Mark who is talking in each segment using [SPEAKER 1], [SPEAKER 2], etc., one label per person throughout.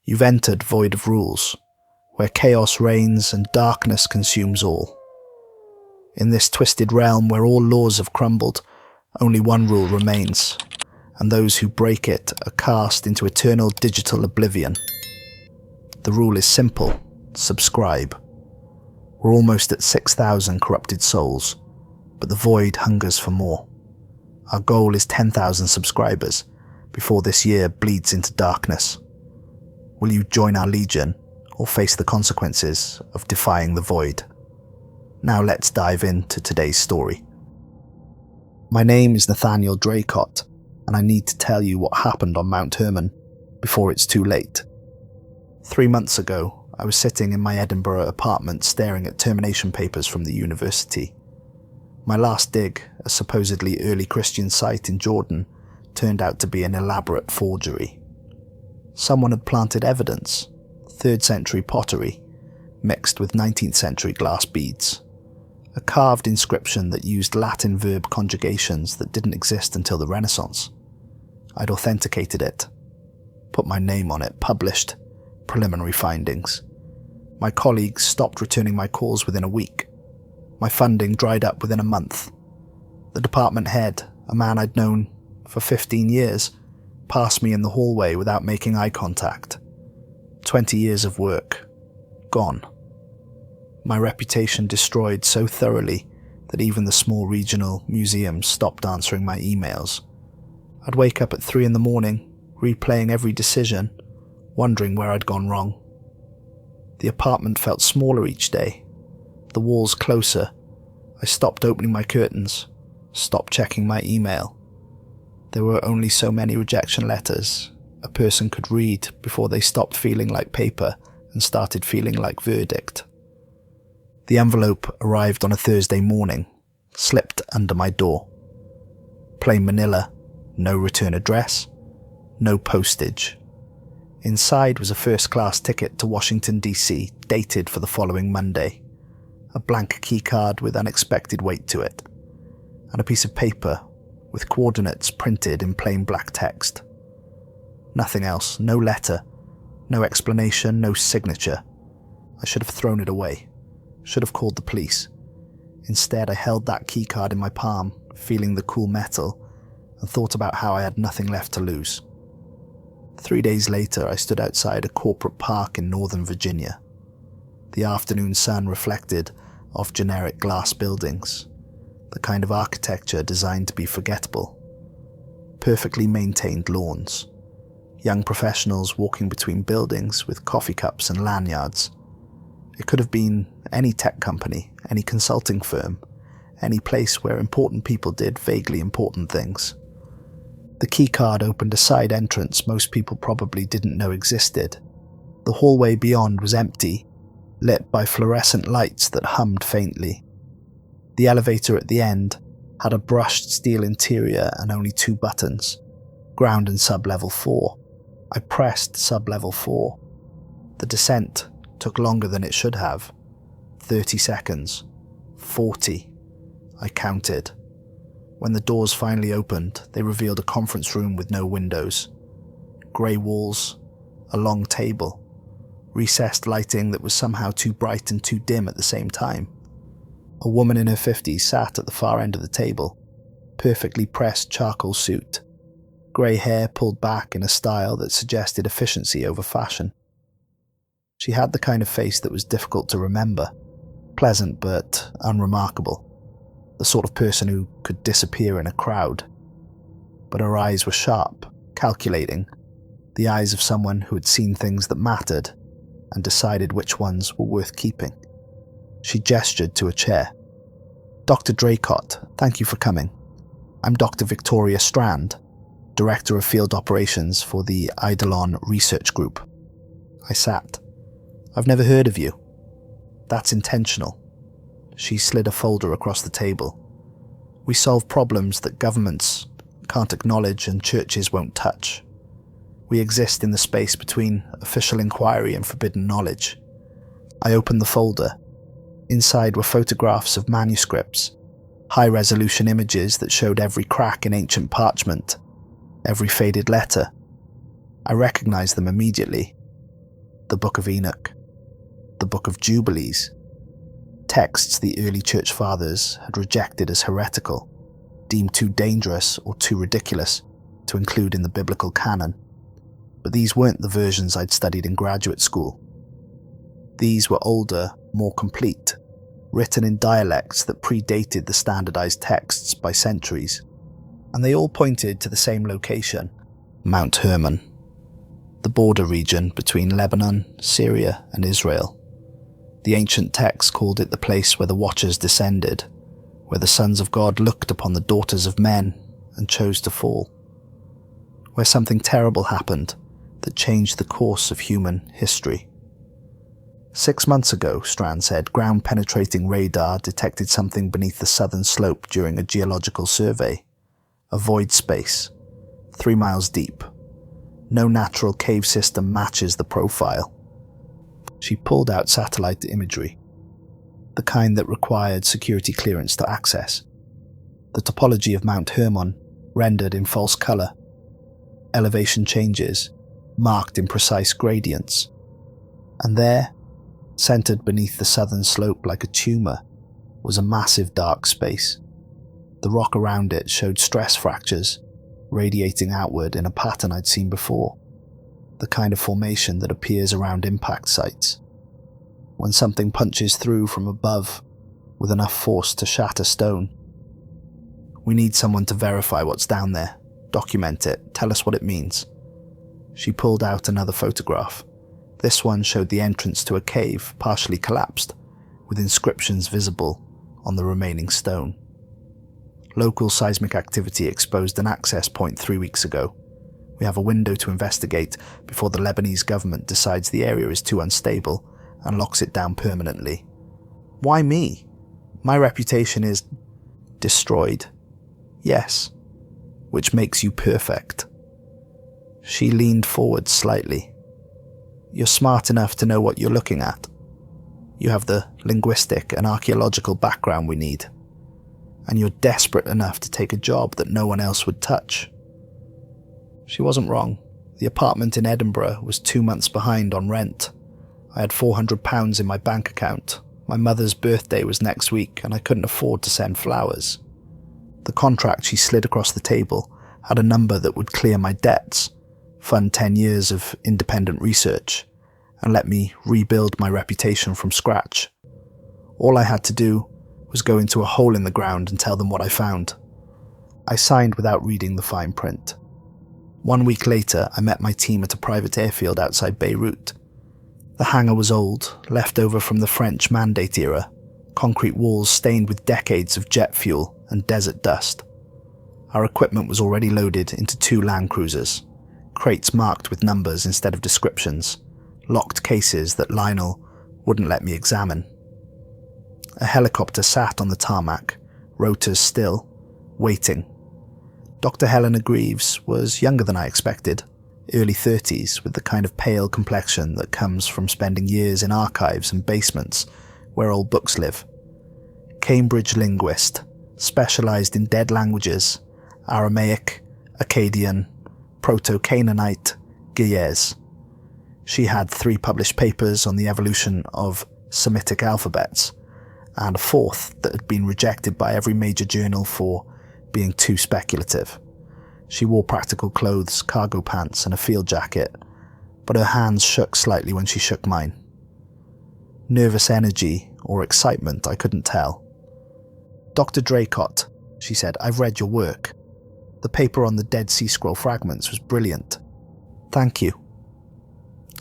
[SPEAKER 1] You've entered void of rules, where chaos reigns and darkness consumes all. In this twisted realm where all laws have crumbled, only one rule remains, and those who break it are cast into eternal digital oblivion. The rule is simple: subscribe. We're almost at 6,000 corrupted souls, but the void hungers for more. Our goal is 10,000 subscribers before this year bleeds into darkness. Will you join our legion or face the consequences of defying the void? Now let's dive into today's story. My name is Nathaniel Draycott, and I need to tell you what happened on Mount Hermon before it's too late. 3 months ago, I was sitting in my Edinburgh apartment staring at termination papers from the university. My last dig, a supposedly early Christian site in Jordan, turned out to be an elaborate forgery. Someone had planted evidence, 3rd century pottery, mixed with 19th century glass beads. A carved inscription that used Latin verb conjugations that didn't exist until the Renaissance. I'd authenticated it, put my name on it, published preliminary findings. My colleagues stopped returning my calls within a week. My funding dried up within a month. The department head, a man I'd known for 15 years, passed me in the hallway without making eye contact. 20 years of work, gone. My reputation destroyed so thoroughly that even the small regional museums stopped answering my emails. I'd wake up at 3 in the morning, replaying every decision, wondering where I'd gone wrong. The apartment felt smaller each day, the walls closer. I stopped opening my curtains, stopped checking my email. There were only so many rejection letters a person could read before they stopped feeling like paper and started feeling like verdict. The envelope arrived on a Thursday morning, slipped under my door. Plain manila, no return address, no postage. Inside was a first-class ticket to Washington, D.C., dated for the following Monday. A blank keycard with unexpected weight to it, and a piece of paper with coordinates printed in plain black text. Nothing else, no letter, no explanation, no signature. I should have thrown it away, should have called the police. Instead, I held that keycard in my palm, feeling the cool metal, and thought about how I had nothing left to lose. 3 days later, I stood outside a corporate park in Northern Virginia. The afternoon sun reflected off generic glass buildings, the kind of architecture designed to be forgettable. Perfectly maintained lawns, young professionals walking between buildings with coffee cups and lanyards. It could have been any tech company, any consulting firm, any place where important people did vaguely important things. The keycard opened a side entrance most people probably didn't know existed. The hallway beyond was empty, lit by fluorescent lights that hummed faintly. The elevator at the end had a brushed steel interior and only 2 buttons, ground and sub-level 4. I pressed sub-level 4. The descent took longer than it should have. 30 seconds. 40. I counted. When the doors finally opened, they revealed a conference room with no windows. Grey walls, a long table, recessed lighting that was somehow too bright and too dim at the same time. A woman in her 50s sat at the far end of the table, perfectly pressed charcoal suit, grey hair pulled back in a style that suggested efficiency over fashion. She had the kind of face that was difficult to remember, pleasant but unremarkable, the sort of person who could disappear in a crowd. But her eyes were sharp, calculating, the eyes of someone who had seen things that mattered and decided which ones were worth keeping. She gestured to a chair. "Dr. Draycott, thank you for coming. I'm Dr. Victoria Strand, Director of Field Operations for the Eidolon Research Group." I sat. "I've never heard of you." "That's intentional." She slid a folder across the table. "We solve problems that governments can't acknowledge and churches won't touch. We exist in the space between official inquiry and forbidden knowledge." I opened the folder. Inside were photographs of manuscripts, high-resolution images that showed every crack in ancient parchment, every faded letter. I recognized them immediately. the Book of Enoch, the Book of Jubilees, texts the early church fathers had rejected as heretical, deemed too dangerous or too ridiculous to include in the biblical canon. But these weren't the versions I'd studied in graduate school. These were older, more complete, written in dialects that predated the standardized texts by centuries, and they all pointed to the same location, Mount Hermon, the border region between Lebanon, Syria, and Israel. The ancient texts called it the place where the Watchers descended, where the sons of God looked upon the daughters of men and chose to fall, where something terrible happened that changed the course of human history. 6 months ago, Strand said, ground-penetrating radar detected something beneath the southern slope during a geological survey. A void space, 3 miles deep. No natural cave system matches the profile. She pulled out satellite imagery, the kind that required security clearance to access. The topology of Mount Hermon, rendered in false color. Elevation changes, marked in precise gradients. And there, centered beneath the southern slope like a tumor, was a massive dark space. The rock around it showed stress fractures, radiating outward in a pattern I'd seen before, the kind of formation that appears around impact sites, when something punches through from above with enough force to shatter stone. We need someone to verify what's down there, document it, tell us what it means. She pulled out another photograph. This one showed the entrance to a cave, partially collapsed, with inscriptions visible on the remaining stone. Local seismic activity exposed an access point 3 weeks ago. We have a window to investigate before the Lebanese government decides the area is too unstable and locks it down permanently. Why me? My reputation is destroyed. Yes, which makes you perfect. She leaned forward slightly. You're smart enough to know what you're looking at. You have the linguistic and archaeological background we need. And you're desperate enough to take a job that no one else would touch. She wasn't wrong. The apartment in Edinburgh was 2 months behind on rent. I had £400 in my bank account. My mother's birthday was next week and I couldn't afford to send flowers. The contract she slid across the table had a number that would clear my debts, fund 10 years of independent research, and let me rebuild my reputation from scratch. All I had to do was go into a hole in the ground and tell them what I found. I signed without reading the fine print. 1 week later, I met my team at a private airfield outside Beirut. The hangar was old, left over from the French Mandate era, concrete walls stained with decades of jet fuel and desert dust. Our equipment was already loaded into 2 Land Cruisers, crates marked with numbers instead of descriptions, locked cases that Lionel wouldn't let me examine. A helicopter sat on the tarmac, rotors still, waiting. Dr. Helena Greaves was younger than I expected, early 30s, with the kind of pale complexion that comes from spending years in archives and basements where old books live. Cambridge linguist, specialised in dead languages, Aramaic, Akkadian, Proto-Canaanite, Ge'ez. She had 3 published papers on the evolution of Semitic alphabets, and a 4th that had been rejected by every major journal for being too speculative. She wore practical clothes, cargo pants, and a field jacket, but her hands shook slightly when she shook mine. Nervous energy or excitement, I couldn't tell. Dr. Draycott, she said, I've read your work. The paper on the Dead Sea Scroll fragments was brilliant. Thank you.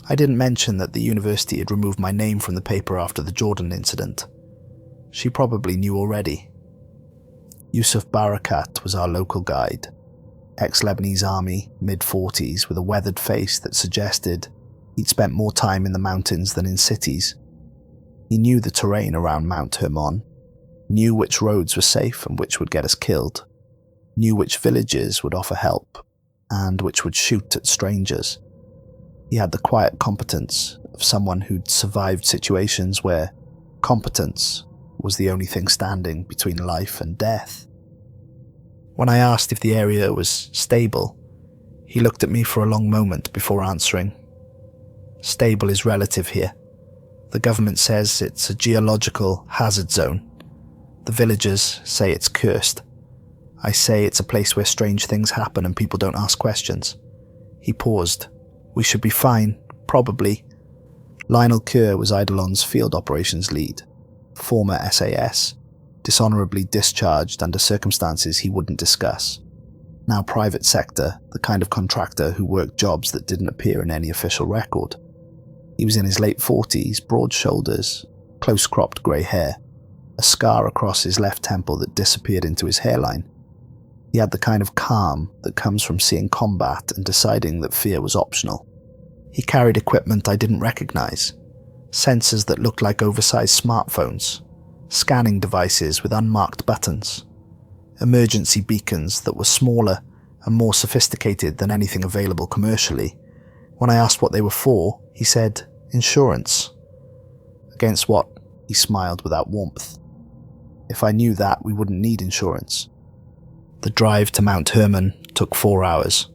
[SPEAKER 1] I didn't mention that the university had removed my name from the paper after the Jordan incident. She probably knew already. Yusuf Barakat was our local guide. Ex-Lebanese army, mid-40s, with a weathered face that suggested he'd spent more time in the mountains than in cities. He knew the terrain around Mount Hermon, knew which roads were safe and which would get us killed, knew which villages would offer help, and which would shoot at strangers. He had the quiet competence of someone who'd survived situations where competence was the only thing standing between life and death. When I asked if the area was stable, he looked at me for a long moment before answering. Stable is relative here. The government says it's a geological hazard zone. The villagers say it's cursed. I say it's a place where strange things happen and people don't ask questions. He paused. We should be fine, probably. Lionel Kerr was Eidolon's field operations lead, former SAS, dishonorably discharged under circumstances he wouldn't discuss. Now private sector, the kind of contractor who worked jobs that didn't appear in any official record. He was in his late 40s, broad shoulders, close-cropped grey hair, a scar across his left temple that disappeared into his hairline. He had the kind of calm that comes from seeing combat and deciding that fear was optional. He carried equipment I didn't recognize, sensors that looked like oversized smartphones, scanning devices with unmarked buttons, emergency beacons that were smaller and more sophisticated than anything available commercially. When I asked what they were for, he said, insurance. Against what? He smiled without warmth. If I knew that, we wouldn't need insurance. The drive to Mount Hermon took 4 hours.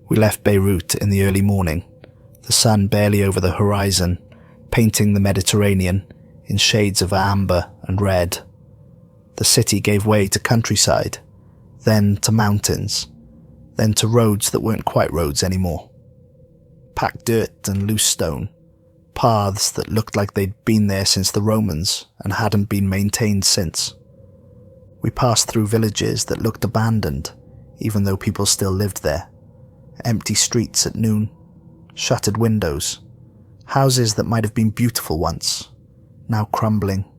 [SPEAKER 1] We left Beirut in the early morning, the sun barely over the horizon, painting the Mediterranean in shades of amber and red. The city gave way to countryside, then to mountains, then to roads that weren't quite roads anymore. Packed dirt and loose stone, paths that looked like they'd been there since the Romans and hadn't been maintained since. We passed through villages that looked abandoned, even though people still lived there. Empty streets at noon, shuttered windows, houses that might have been beautiful once, now crumbling,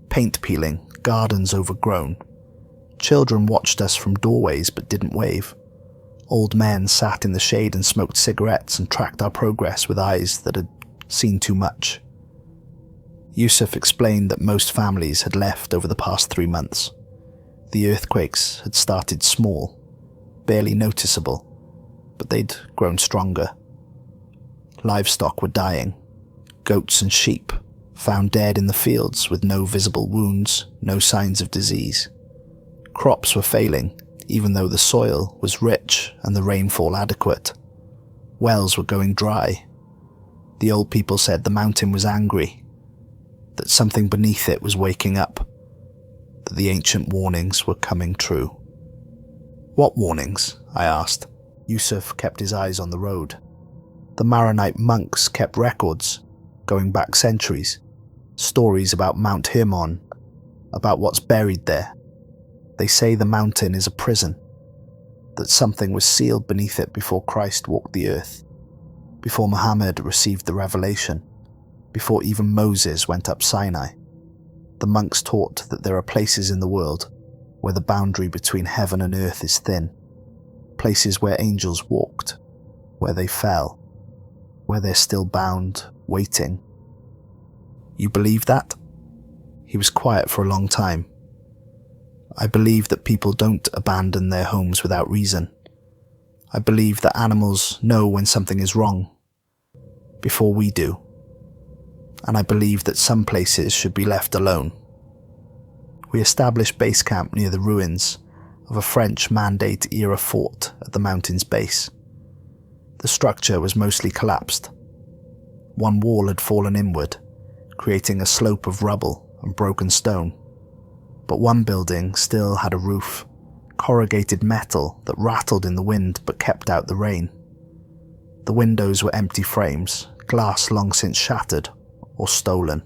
[SPEAKER 1] paint peeling, gardens overgrown. Children watched us from doorways but didn't wave. Old men sat in the shade and smoked cigarettes and tracked our progress with eyes that had seen too much. Yusuf explained that most families had left over the past 3 months. The earthquakes had started small, barely noticeable, but they'd grown stronger. Livestock were dying. Goats and sheep, found dead in the fields with no visible wounds, no signs of disease. Crops were failing, even though the soil was rich and the rainfall adequate. Wells were going dry. The old people said the mountain was angry, that something beneath it was waking up, that the ancient warnings were coming true. What warnings? I asked. Yusuf kept his eyes on the road. The Maronite monks kept records, going back centuries, stories about Mount Hermon, about what's buried there. They say the mountain is a prison, that something was sealed beneath it before Christ walked the earth, before Muhammad received the revelation, before even Moses went up Sinai. The monks taught that there are places in the world where the boundary between heaven and earth is thin, places where angels walked, where they fell, where they're still bound, waiting. You believe that? He was quiet for a long time. I believe that people don't abandon their homes without reason. I believe that animals know when something is wrong, before we do. And I believe that some places should be left alone. We established base camp near the ruins of a French Mandate-era fort at the mountain's base. The structure was mostly collapsed. One wall had fallen inward, creating a slope of rubble and broken stone. But one building still had a roof, corrugated metal that rattled in the wind but kept out the rain. The windows were empty frames, glass long since shattered or stolen.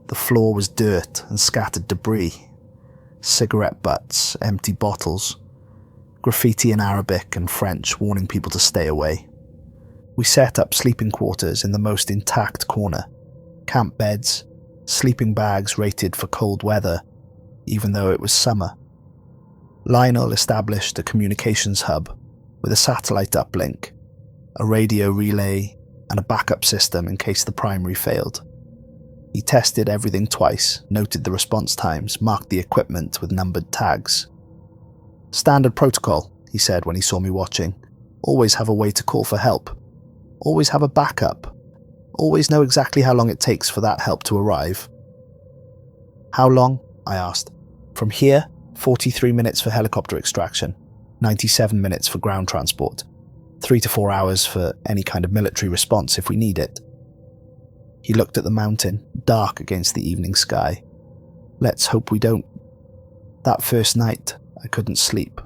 [SPEAKER 1] The floor was dirt and scattered debris, cigarette butts, empty bottles, graffiti in Arabic and French warning people to stay away. We set up sleeping quarters in the most intact corner, camp beds, sleeping bags rated for cold weather, even though it was summer. Lionel established a communications hub with a satellite uplink, a radio relay, and a backup system in case the primary failed. He tested everything twice, noted the response times, marked the equipment with numbered tags. Standard protocol, he said when he saw me watching. Always have a way to call for help. Always have a backup. Always know exactly how long it takes for that help to arrive. How long? I asked. From here, 43 minutes for helicopter extraction, 97 minutes for ground transport. 3 to 4 hours for any kind of military response if we need it. He looked at the mountain, dark against the evening sky. Let's hope we don't. That first night, I couldn't sleep.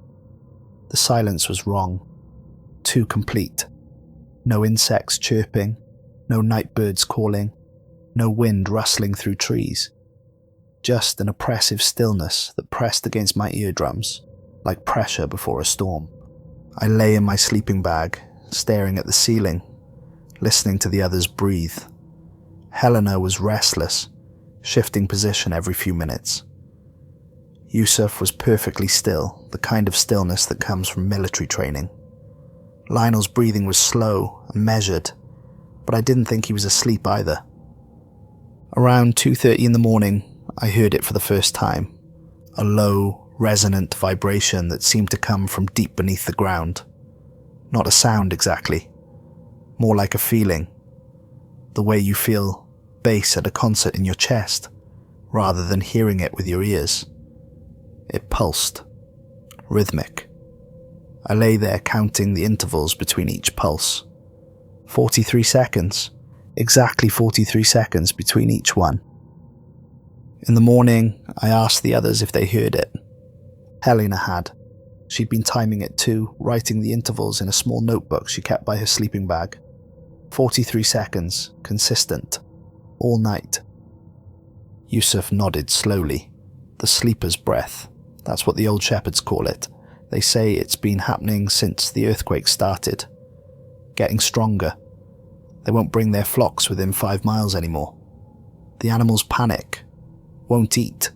[SPEAKER 1] The silence was wrong. Too complete. No insects chirping, no night birds calling, no wind rustling through trees. Just an oppressive stillness that pressed against my eardrums, like pressure before a storm. I lay in my sleeping bag, staring at the ceiling, listening to the others breathe. Helena was restless, shifting position every few minutes. Yusuf was perfectly still, the kind of stillness that comes from military training. Lionel's breathing was slow and measured, but I didn't think he was asleep either. Around 2:30 in the morning, I heard it for the first time. A low, resonant vibration that seemed to come from deep beneath the ground. Not a sound exactly, more like a feeling. The way you feel bass at a concert in your chest, rather than hearing it with your ears. It pulsed, rhythmic. I lay there counting the intervals between each pulse. 43 seconds, exactly 43 seconds between each one. In the morning, I asked the others if they heard it. Helena had. She'd been timing it too, writing the intervals in a small notebook she kept by her sleeping bag. 43 seconds, consistent, all night. Yusuf nodded slowly. The sleeper's breath. That's what the old shepherds call it. They say it's been happening since the earthquake started. Getting stronger. They won't bring their flocks within 5 miles anymore. The animals panic. Won't eat.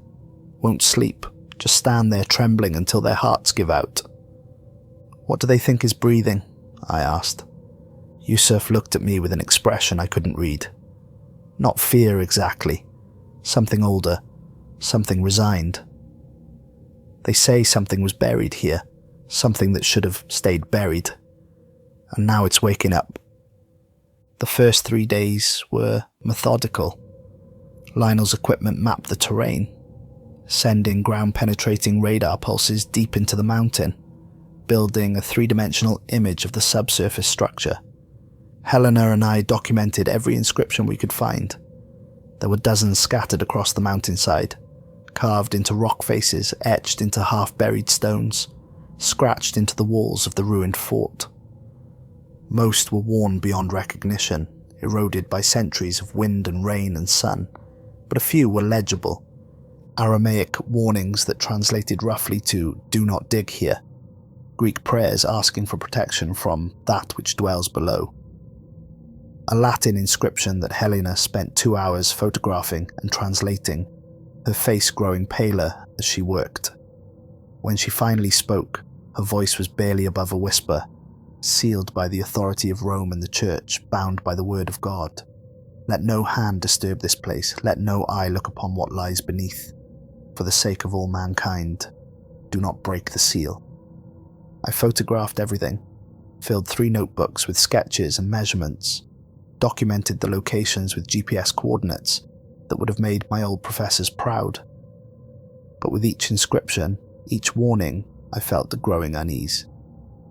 [SPEAKER 1] Won't sleep. Just stand there trembling until their hearts give out. What do they think is breathing? I asked. Yusuf looked at me with an expression I couldn't read. Not fear exactly. Something older. Something resigned. They say something was buried here. Something that should have stayed buried. And now it's waking up. The first 3 days were methodical. Lionel's equipment mapped the terrain, sending ground-penetrating radar pulses deep into the mountain, building a three-dimensional image of the subsurface structure. Helena and I documented every inscription we could find. There were dozens scattered across the mountainside, carved into rock faces, etched into half-buried stones, scratched into the walls of the ruined fort. Most were worn beyond recognition, eroded by centuries of wind and rain and sun, but a few were legible, Aramaic warnings that translated roughly to "do not dig here," Greek prayers asking for protection from that which dwells below. A Latin inscription that Helena spent 2 hours photographing and translating, her face growing paler as she worked. When she finally spoke, her voice was barely above a whisper, sealed by the authority of Rome and the Church, bound by the word of God. Let no hand disturb this place, let no eye look upon what lies beneath. For the sake of all mankind, do not break the seal. I photographed everything, filled 3 notebooks with sketches and measurements, documented the locations with GPS coordinates that would have made my old professors proud. But with each inscription, each warning, I felt a growing unease.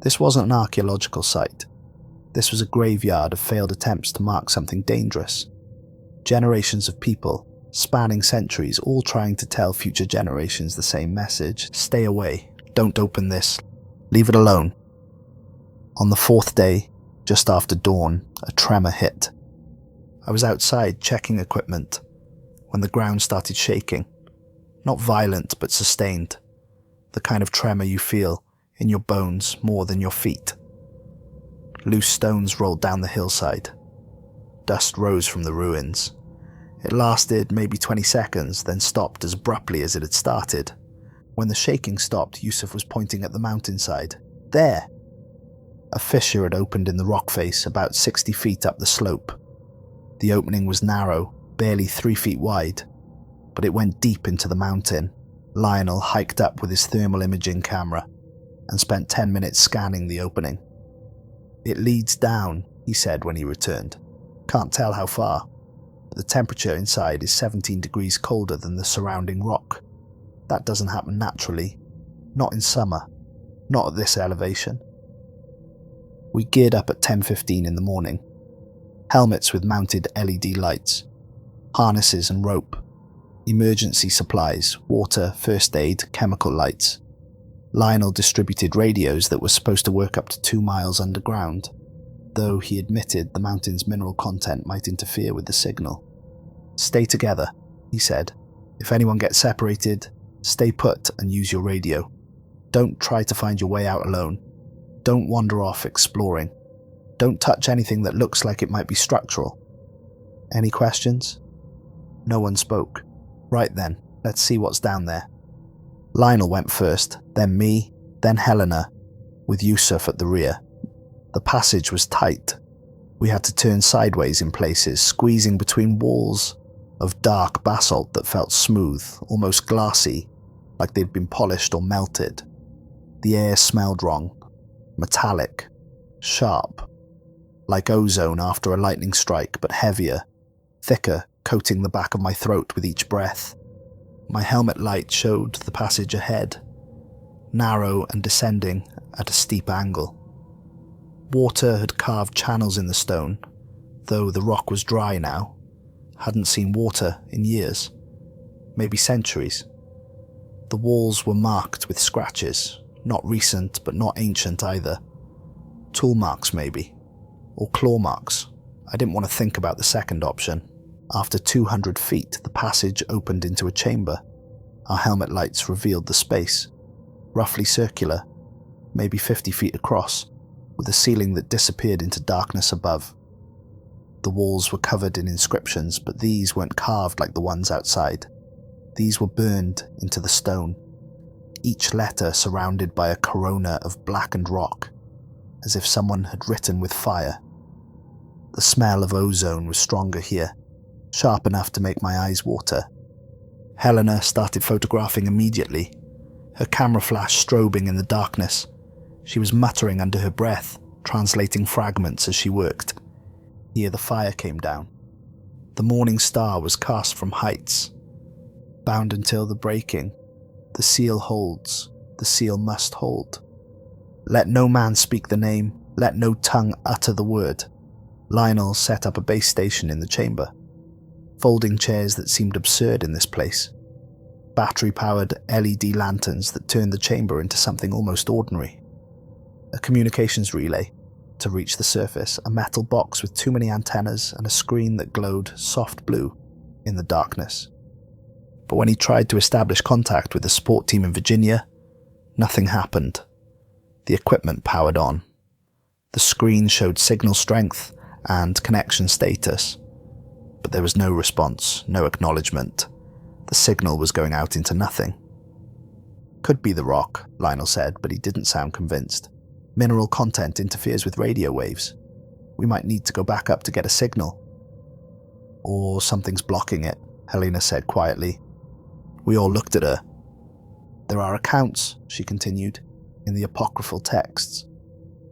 [SPEAKER 1] This wasn't an archaeological site. This was a graveyard of failed attempts to mark something dangerous. Generations of people, spanning centuries, all trying to tell future generations the same message. Stay away. Don't open this. Leave it alone. On the 4th day, just after dawn, a tremor hit. I was outside checking equipment when the ground started shaking. Not violent, but sustained. The kind of tremor you feel in your bones more than your feet. Loose stones rolled down the hillside. Dust rose from the ruins. It lasted maybe 20 seconds, then stopped as abruptly as it had started. When the shaking stopped, Yusuf was pointing at the mountainside. There! A fissure had opened in the rock face about 60 feet up the slope. The opening was narrow, barely 3 feet wide, but it went deep into the mountain. Lionel hiked up with his thermal imaging camera and spent 10 minutes scanning the opening. It leads down, he said when he returned. Can't tell how far, but the temperature inside is 17 degrees colder than the surrounding rock. That doesn't happen naturally. Not in summer. Not at this elevation. We geared up at 10:15 in the morning. Helmets with mounted LED lights, harnesses and rope, emergency supplies, water, first aid, chemical lights. Lionel distributed radios that were supposed to work up to 2 miles underground, though he admitted the mountain's mineral content might interfere with the signal. "Stay together," he said. "If anyone gets separated, stay put and use your radio. Don't try to find your way out alone. Don't wander off exploring. Don't touch anything that looks like it might be structural." Any questions? No one spoke. Right then, let's see what's down there. Lionel went first, then me, then Helena, with Yusuf at the rear. The passage was tight. We had to turn sideways in places, squeezing between walls of dark basalt that felt smooth, almost glassy, like they'd been polished or melted. The air smelled wrong, metallic, sharp, like ozone after a lightning strike, but heavier, thicker, coating the back of my throat with each breath. My helmet light showed the passage ahead, narrow and descending at a steep angle. Water had carved channels in the stone, though the rock was dry now. Hadn't seen water in years, maybe centuries. The walls were marked with scratches, not recent but not ancient either. Tool marks maybe, or claw marks. I didn't want to think about the second option. After 200 feet, the passage opened into a chamber. Our helmet lights revealed the space, roughly circular, maybe 50 feet across, with a ceiling that disappeared into darkness above. The walls were covered in inscriptions, but these weren't carved like the ones outside. These were burned into the stone, each letter surrounded by a corona of blackened rock, as if someone had written with fire. The smell of ozone was stronger here, sharp enough to make my eyes water. Helena started photographing immediately, her camera flash strobing in the darkness. She was muttering under her breath, translating fragments as she worked. Here the fire came down. The morning star was cast from heights. Bound until the breaking. The seal holds. The seal must hold. Let no man speak the name. Let no tongue utter the word. Lionel set up a base station in the chamber. Folding chairs that seemed absurd in this place. Battery-powered LED lanterns that turned the chamber into something almost ordinary. A communications relay to reach the surface, a metal box with too many antennas and a screen that glowed soft blue in the darkness. But when he tried to establish contact with the support team in Virginia, nothing happened. The equipment powered on. The screen showed signal strength and connection status, but there was no response, no acknowledgement. The signal was going out into nothing. "Could be the rock," Lionel said, but he didn't sound convinced. "Mineral content interferes with radio waves. We might need to go back up to get a signal." "Or something's blocking it," Helena said quietly. We all looked at her. "There are accounts," she continued, "in the apocryphal texts.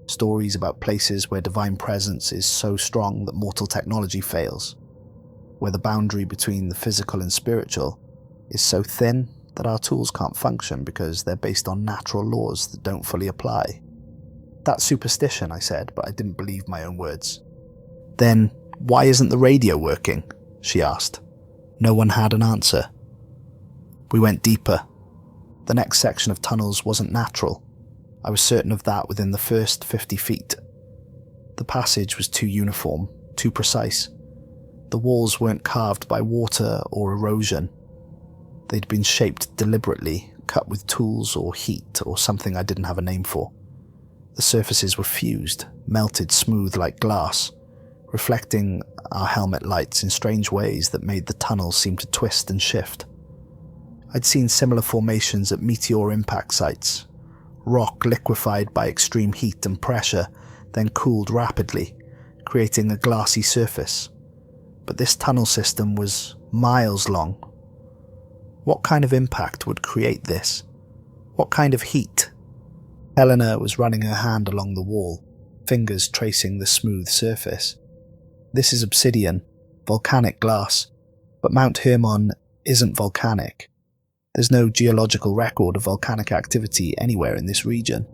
[SPEAKER 1] Stories about places where divine presence is so strong that mortal technology fails. Where the boundary between the physical and spiritual is so thin that our tools can't function because they're based on natural laws that don't fully apply." "That's superstition," I said, but I didn't believe my own words. "Then why isn't the radio working?" she asked. No one had an answer. We went deeper. The next section of tunnels wasn't natural. I was certain of that within the first 50 feet. The passage was too uniform, too precise. The walls weren't carved by water or erosion. They'd been shaped deliberately, cut with tools or heat or something I didn't have a name for. The surfaces were fused, melted smooth like glass, reflecting our helmet lights in strange ways that made the tunnels seem to twist and shift. I'd seen similar formations at meteor impact sites. Rock liquefied by extreme heat and pressure, then cooled rapidly, creating a glassy surface. But this tunnel system was miles long. What kind of impact would create this? What kind of heat? Helena was running her hand along the wall, fingers tracing the smooth surface. "This is obsidian, volcanic glass, but Mount Hermon isn't volcanic. There's no geological record of volcanic activity anywhere in this region."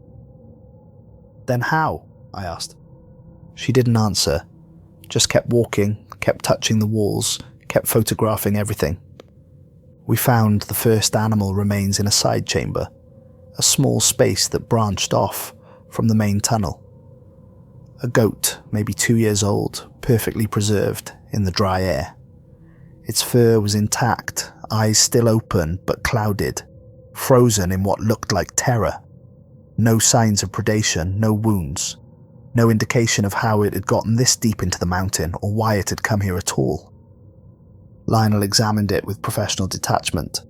[SPEAKER 1] "Then how?" I asked. She didn't answer, just kept walking, kept touching the walls, kept photographing everything. We found the first animal remains in a side chamber, a small space that branched off from the main tunnel. A goat, maybe 2 years old, perfectly preserved in the dry air. Its fur was intact, eyes still open but clouded, frozen in what looked like terror. No signs of predation, no wounds, no indication of how it had gotten this deep into the mountain or why it had come here at all. Lionel examined it with professional detachment,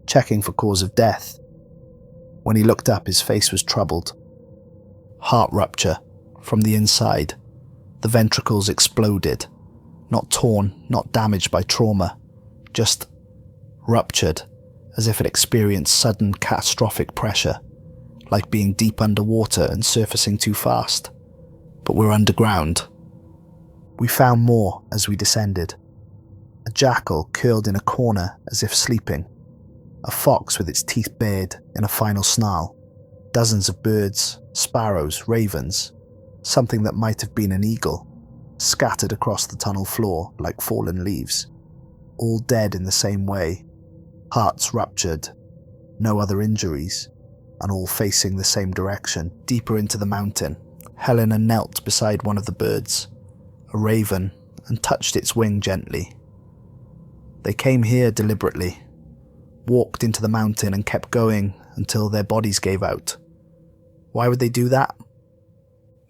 [SPEAKER 1] checking for cause of death. When he looked up, his face was troubled. Heart rupture from the inside. The ventricles exploded. Not torn, not damaged by trauma, just ruptured, as if it experienced sudden catastrophic pressure, like being deep underwater and surfacing too fast. But we're underground. We found more as we descended. A jackal curled in a corner as if sleeping. A fox with its teeth bared in a final snarl. Dozens of birds, sparrows, ravens, something that might have been an eagle, scattered across the tunnel floor like fallen leaves. All dead in the same way. Hearts ruptured, no other injuries, and all facing the same direction, deeper into the mountain. Helena knelt beside one of the birds, a raven, and touched its wing gently. They came here deliberately, walked into the mountain and kept going until their bodies gave out. Why would they do that?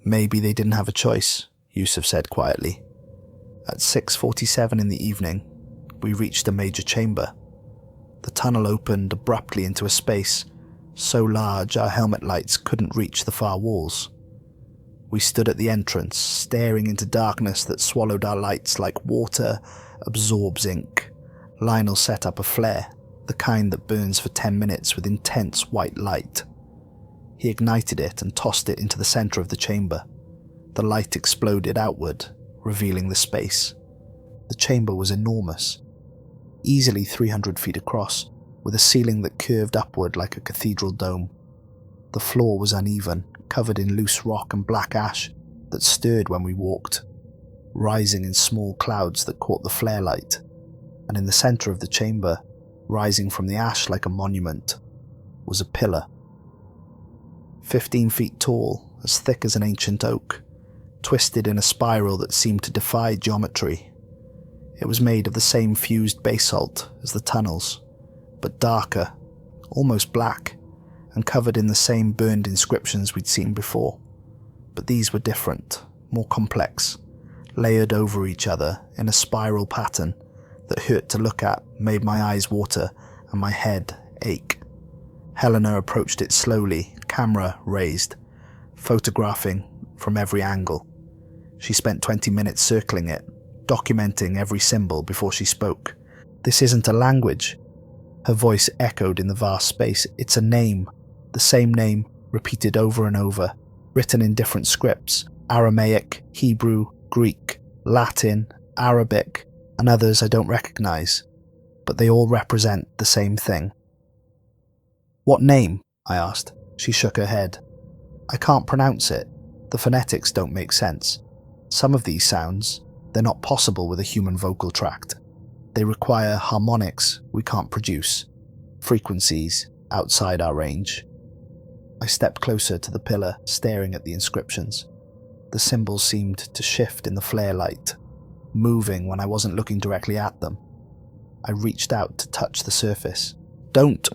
[SPEAKER 1] Maybe they didn't have a choice, Yusuf said quietly. At 6:47 in the evening, we reached a major chamber. The tunnel opened abruptly into a space so large our helmet lights couldn't reach the far walls. We stood at the entrance, staring into darkness that swallowed our lights like water absorbs ink. Lionel set up a flare, the kind that burns for 10 minutes with intense white light. He ignited it and tossed it into the center of the chamber. The light exploded outward, revealing the space. The chamber was enormous, easily 300 feet across, with a ceiling that curved upward like a cathedral dome. The floor was uneven, covered in loose rock and black ash that stirred when we walked, rising in small clouds that caught the flare light. And in the center of the chamber, rising from the ash like a monument, was a pillar. 15 feet tall, as thick as an ancient oak, twisted in a spiral that seemed to defy geometry. It was made of the same fused basalt as the tunnels, but darker, almost black, and covered in the same burned inscriptions we'd seen before. But these were different, more complex, layered over each other in a spiral pattern that hurt to look at, made my eyes water and my head ache. Helena approached it slowly, camera raised, photographing from every angle. She spent 20 minutes circling it, documenting every symbol before she spoke. "This isn't a language." Her voice echoed in the vast space. "It's a name. The same name, repeated over and over, written in different scripts, Aramaic, Hebrew, Greek, Latin, Arabic, and others I don't recognize, but they all represent the same thing." "What name?" I asked. She shook her head. "I can't pronounce it. The phonetics don't make sense. Some of these sounds, they're not possible with a human vocal tract. They require harmonics we can't produce, frequencies outside our range." I stepped closer to the pillar, staring at the inscriptions. The symbols seemed to shift in the flare light, moving when I wasn't looking directly at them. I reached out to touch the surface. "Don't!"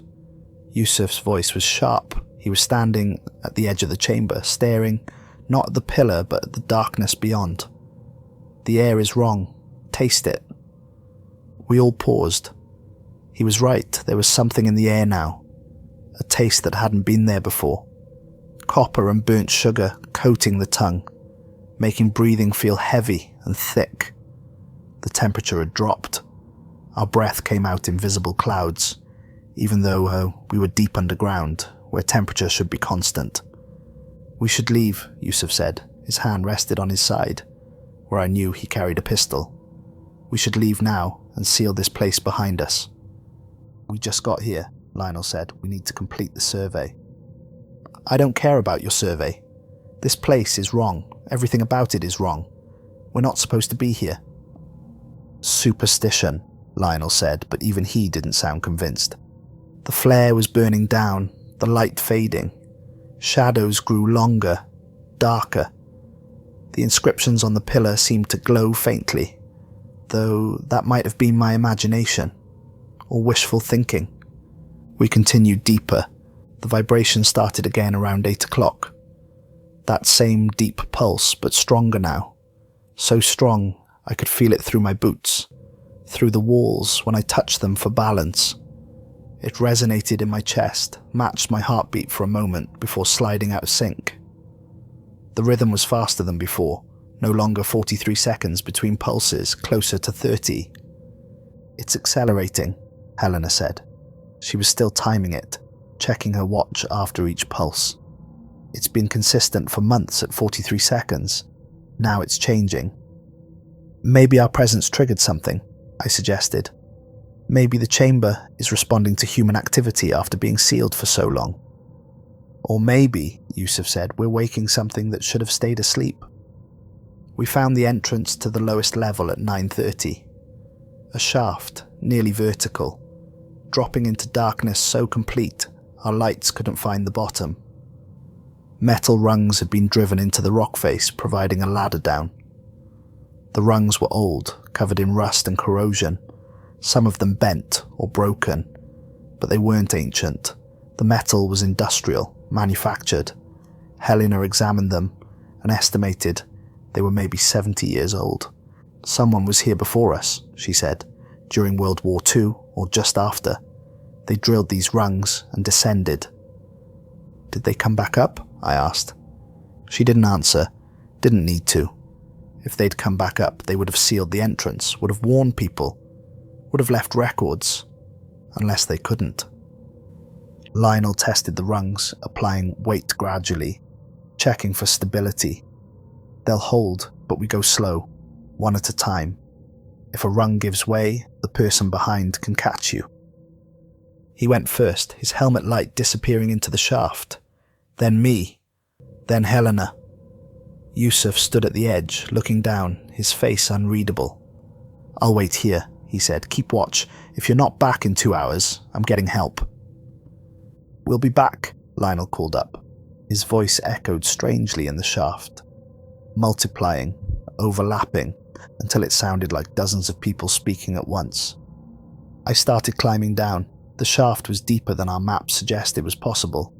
[SPEAKER 1] Yusuf's voice was sharp. He was standing at the edge of the chamber, staring not at the pillar but at the darkness beyond. "The air is wrong. Taste it." We all paused. He was right, there was something in the air now. A taste that hadn't been there before. Copper and burnt sugar coating the tongue, making breathing feel heavy and thick. The temperature had dropped. Our breath came out in visible clouds, even though we were deep underground, where temperature should be constant. "We should leave," Yusuf said. His hand rested on his side, where I knew he carried a pistol. "We should leave now and seal this place behind us." "We just got here," Lionel said. "We need to complete the survey." "I don't care about your survey. This place is wrong, Everything about it is wrong. We're not supposed to be here." "Superstition," Lionel said, but even he didn't sound convinced. The flare was burning down, the light fading. Shadows grew longer, darker. The inscriptions on the pillar seemed to glow faintly, though that might have been my imagination, or wishful thinking. We continued deeper. The vibration started again around 8 o'clock. That same deep pulse, but stronger now. So strong I could feel it through my boots, through the walls when I touched them for balance. It resonated in my chest, matched my heartbeat for a moment before sliding out of sync. The rhythm was faster than before, no longer 43 seconds between pulses, closer to 30. "It's accelerating," Helena said. She was still timing it, checking her watch after each pulse. "It's been consistent for months at 43 seconds. Now it's changing." "Maybe our presence triggered something," I suggested. "Maybe the chamber is responding to human activity after being sealed for so long." "Or maybe," Yusuf said, "we're waking something that should have stayed asleep." We found the entrance to the lowest level at 9:30. A shaft, nearly vertical, dropping into darkness so complete our lights couldn't find the bottom. Metal rungs had been driven into the rock face, providing a ladder down. The rungs were old, covered in rust and corrosion, some of them bent or broken, but they weren't ancient. The metal was industrial, manufactured. Helena examined them and estimated they were maybe 70 years old. "Someone was here before us," she said, "during World War II or just after. They drilled these rungs and descended." "Did they come back up?" I asked. She didn't answer, didn't need to. If they'd come back up, they would have sealed the entrance, would have warned people, would have left records, unless they couldn't. Lionel tested the rungs, applying weight gradually, checking for stability. "They'll hold, but we go slow, one at a time. If a rung gives way, the person behind can catch you." He went first, his helmet light disappearing into the shaft. Then me. Then Helena. Yusuf stood at the edge, looking down, his face unreadable. "I'll wait here," he said. "Keep watch. If you're not back in 2 hours, I'm getting help." "We'll be back," Lionel called up. His voice echoed strangely in the shaft, multiplying, overlapping, until it sounded like dozens of people speaking at once. I started climbing down. The shaft was deeper than our map suggested was possible.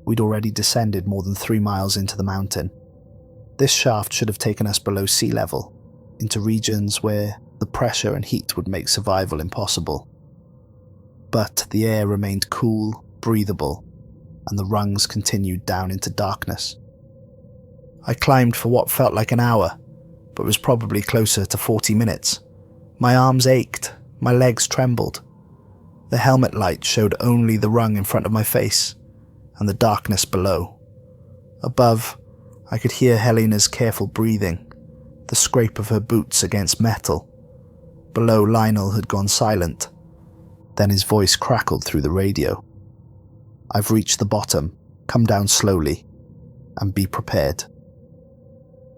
[SPEAKER 1] We'd already descended more than 3 miles into the mountain. This shaft should have taken us below sea level, into regions where the pressure and heat would make survival impossible. But the air remained cool, breathable, and the rungs continued down into darkness. I climbed for what felt like an hour, but was probably closer to 40 minutes. My arms ached, my legs trembled. The helmet light showed only the rung in front of my face, and the darkness below. Above, I could hear Helena's careful breathing, the scrape of her boots against metal. Below, Lionel had gone silent. Then his voice crackled through the radio. "I've reached the bottom. Come down slowly, and be prepared."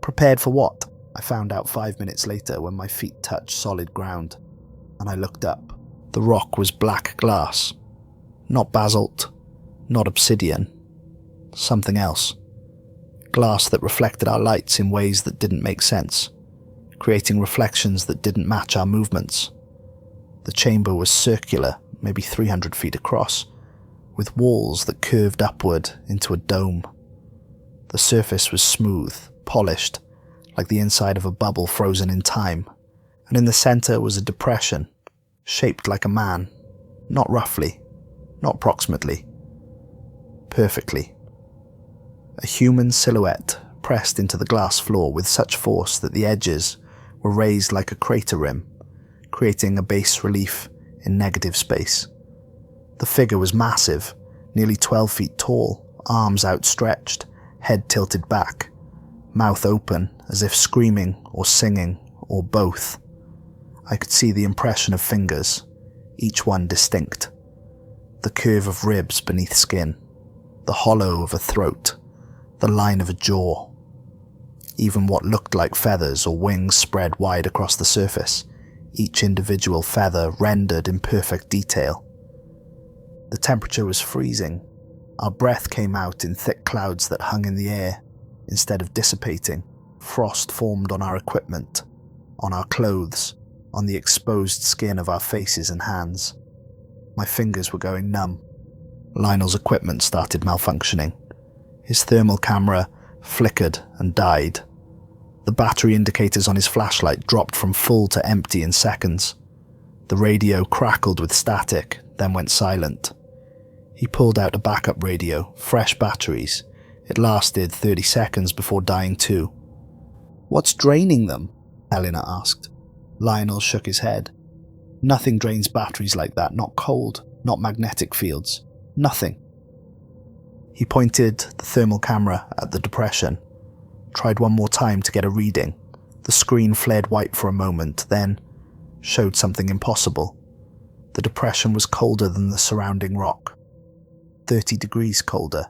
[SPEAKER 1] Prepared for what? I found out 5 minutes later when my feet touched solid ground, and I looked up. The rock was black glass. Not basalt, not obsidian. Something else. Glass that reflected our lights in ways that didn't make sense, creating reflections that didn't match our movements. The chamber was circular, maybe 300 feet across, with walls that curved upward into a dome. The surface was smooth, polished, like the inside of a bubble frozen in time, and in the center was a depression, shaped like a man, not roughly, not proximately, perfectly. A human silhouette pressed into the glass floor with such force that the edges were raised like a crater rim, creating a bas relief in negative space. The figure was massive, nearly 12 feet tall, arms outstretched, head tilted back, mouth open as if screaming or singing or both. I could see the impression of fingers, each one distinct, the curve of ribs beneath skin, the hollow of a throat, the line of a jaw. even what looked like feathers or wings spread wide across the surface, each individual feather rendered in perfect detail. The temperature was freezing. Our breath came out in thick clouds that hung in the air. Instead of dissipating, frost formed on our equipment, on our clothes, on the exposed skin of our faces and hands. My fingers were going numb. Lionel's equipment started malfunctioning. His thermal camera flickered and died. The battery indicators on his flashlight dropped from full to empty in seconds. The radio crackled with static, then went silent. He pulled out a backup radio, fresh batteries. It lasted 30 seconds before dying too. "What's draining them?" Helena asked. Lionel shook his head. "Nothing drains batteries like that, not cold, not magnetic fields. Nothing." He pointed the thermal camera at the depression, tried one more time to get a reading. The screen flared white for a moment, then showed something impossible. The depression was colder than the surrounding rock. 30 degrees colder.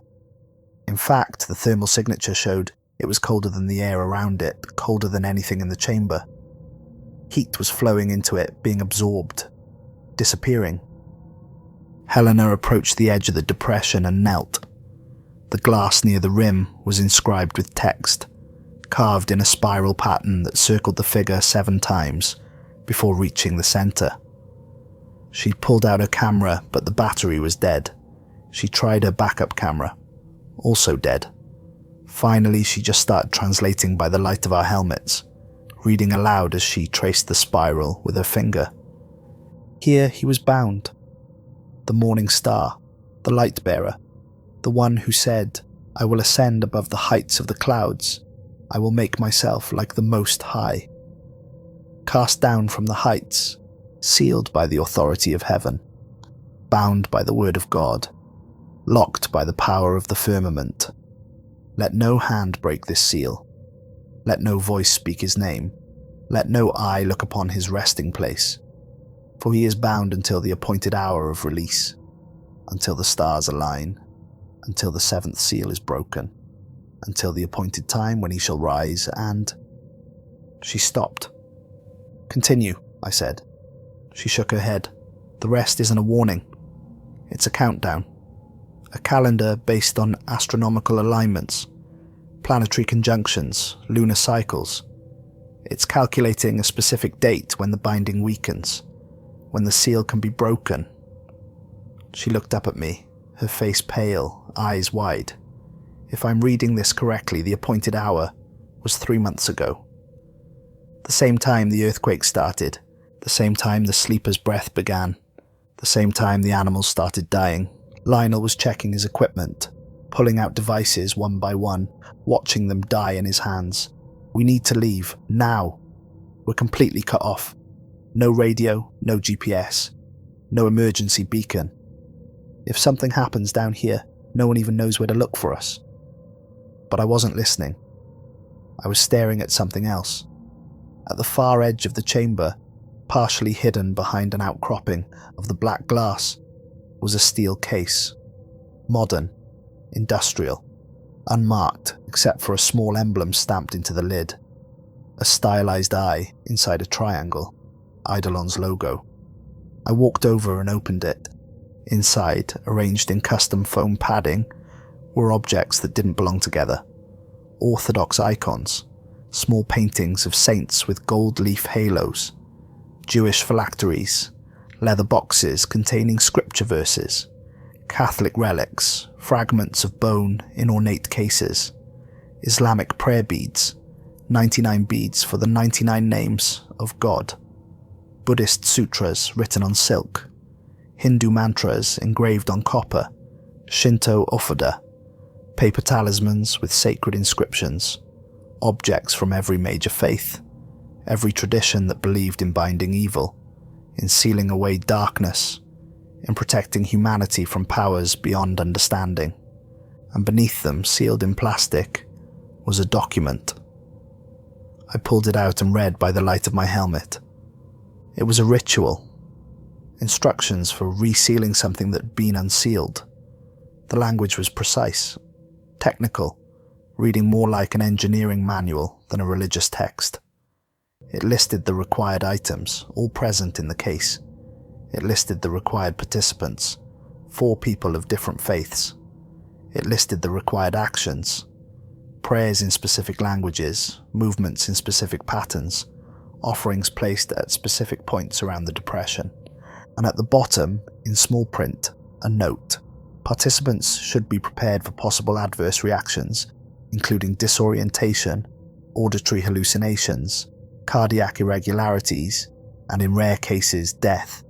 [SPEAKER 1] In fact, the thermal signature showed it was colder than the air around it, colder than anything in the chamber. Heat was flowing into it, being absorbed, disappearing. Helena approached the edge of the depression and knelt. The glass near the rim was inscribed with text, carved in a spiral pattern that circled the figure 7 times before reaching the center. She pulled out her camera, but the battery was dead. She tried her backup camera, also dead. Finally, she just started translating by the light of our helmets, reading aloud as she traced the spiral with her finger. Here he was bound. The morning star, the light bearer, the one who said, "I will ascend above the heights of the clouds. I will make myself like the Most High." Cast down from the heights, sealed by the authority of heaven, bound by the word of God, locked by the power of the firmament. Let no hand break this seal. Let no voice speak his name. Let no eye look upon his resting place. For he is bound until the appointed hour of release, until the stars align, until the 7th seal is broken, until the appointed time when he shall rise and... She stopped. "Continue," I said. She shook her head. "The rest isn't a warning. It's a countdown. A calendar based on astronomical alignments, planetary conjunctions, lunar cycles. It's calculating a specific date when the binding weakens, when the seal can be broken." She looked up at me, her face pale, eyes wide. If I'm reading this correctly, the appointed hour was 3 months ago. The same time the earthquake started, the same time the sleeper's breath began, the same time the animals started dying. Lionel was checking his equipment, pulling out devices one by one, watching them die in his hands. "We need to leave, now. We're completely cut off. No radio, no GPS, no emergency beacon. If something happens down here, no one even knows where to look for us." But I wasn't listening. I was staring at something else. At the far edge of the chamber, partially hidden behind an outcropping of the black glass, was a steel case. Modern, industrial, unmarked except for a small emblem stamped into the lid. A stylized eye inside a triangle, Eidolon's logo. I walked over and opened it. Inside, arranged in custom foam padding, were objects that didn't belong together. Orthodox icons, small paintings of saints with gold leaf halos, Jewish phylacteries, leather boxes containing scripture verses, Catholic relics, fragments of bone in ornate cases, Islamic prayer beads, 99 beads for the 99 names of God, Buddhist sutras written on silk, Hindu mantras engraved on copper, Shinto ofuda, paper talismans with sacred inscriptions, objects from every major faith, every tradition that believed in binding evil, in sealing away darkness, in protecting humanity from powers beyond understanding. And beneath them, sealed in plastic, was a document. I pulled it out and read by the light of my helmet. It was a ritual. Instructions for resealing something that had been unsealed. The language was precise, technical, reading more like an engineering manual than a religious text. It listed the required items, all present in the case. It listed the required participants, 4 people of different faiths. It listed the required actions, prayers in specific languages, movements in specific patterns, offerings placed at specific points around the depression. And at the bottom, in small print, a note. Participants should be prepared for possible adverse reactions, including disorientation, auditory hallucinations, cardiac irregularities, and in rare cases, death.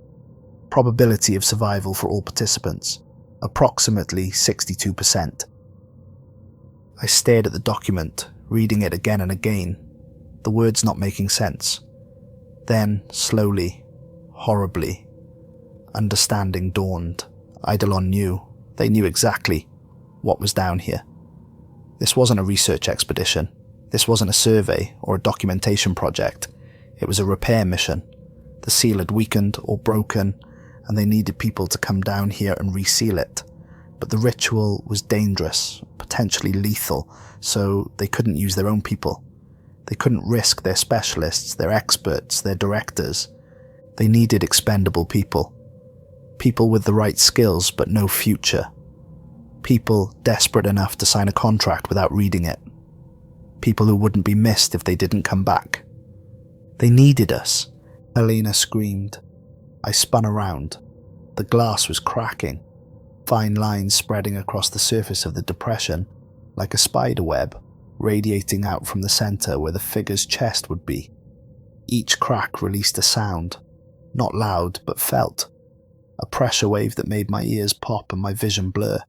[SPEAKER 1] Probability of survival for all participants, approximately 62%. I stared at the document, reading it again and again, the words not making sense. Then, slowly, horribly, understanding dawned. Eidolon knew. They knew exactly what was down here. This wasn't a research expedition. This wasn't a survey or a documentation project. It was a repair mission. The seal had weakened or broken, and they needed people to come down here and reseal it. But the ritual was dangerous, potentially lethal, so they couldn't use their own people. They couldn't risk their specialists, their experts, their directors. They needed expendable people. People with the right skills but no future. People desperate enough to sign a contract without reading it. People who wouldn't be missed if they didn't come back. They needed us. Helena screamed. I spun around. The glass was cracking. Fine lines spreading across the surface of the depression, like a spider web, radiating out from the center where the figure's chest would be. Each crack released a sound, not loud but felt. A pressure wave that made my ears pop and my vision blur,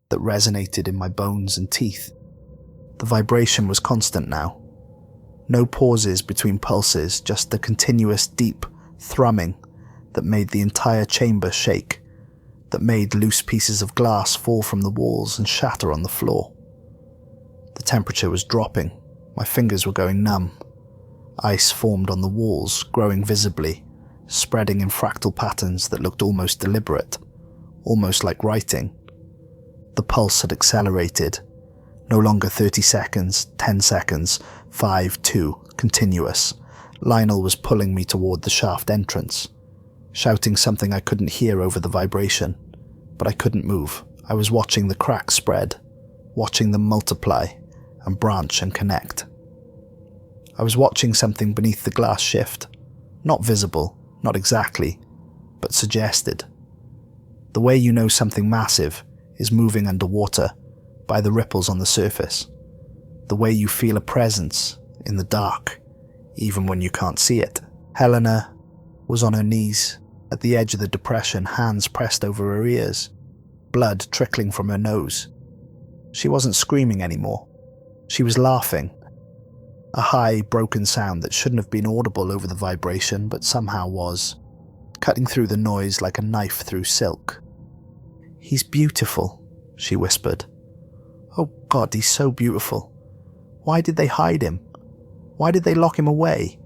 [SPEAKER 1] that resonated in my bones and teeth. The vibration was constant now. No pauses between pulses, just the continuous deep thrumming that made the entire chamber shake, that made loose pieces of glass fall from the walls and shatter on the floor. The temperature was dropping. My fingers were going numb. Ice formed on the walls, growing visibly, spreading in fractal patterns that looked almost deliberate, almost like writing. The pulse had accelerated. No longer 30 seconds, 10 seconds, 5, 2, continuous. Lionel was pulling me toward the shaft entrance, shouting something I couldn't hear over the vibration, but I couldn't move. I was watching the cracks spread, watching them multiply and branch and connect. I was watching something beneath the glass shift, not visible, not exactly, but suggested. The way you know something massive is moving underwater, by the ripples on the surface. The way you feel a presence in the dark, even when you can't see it. Helena was on her knees, at the edge of the depression, hands pressed over her ears, blood trickling from her nose. She wasn't screaming anymore. She was laughing. A high, broken sound that shouldn't have been audible over the vibration, but somehow was, cutting through the noise like a knife through silk. "He's beautiful," she whispered. "Oh God, he's so beautiful. Why did they hide him? Why did they lock him away?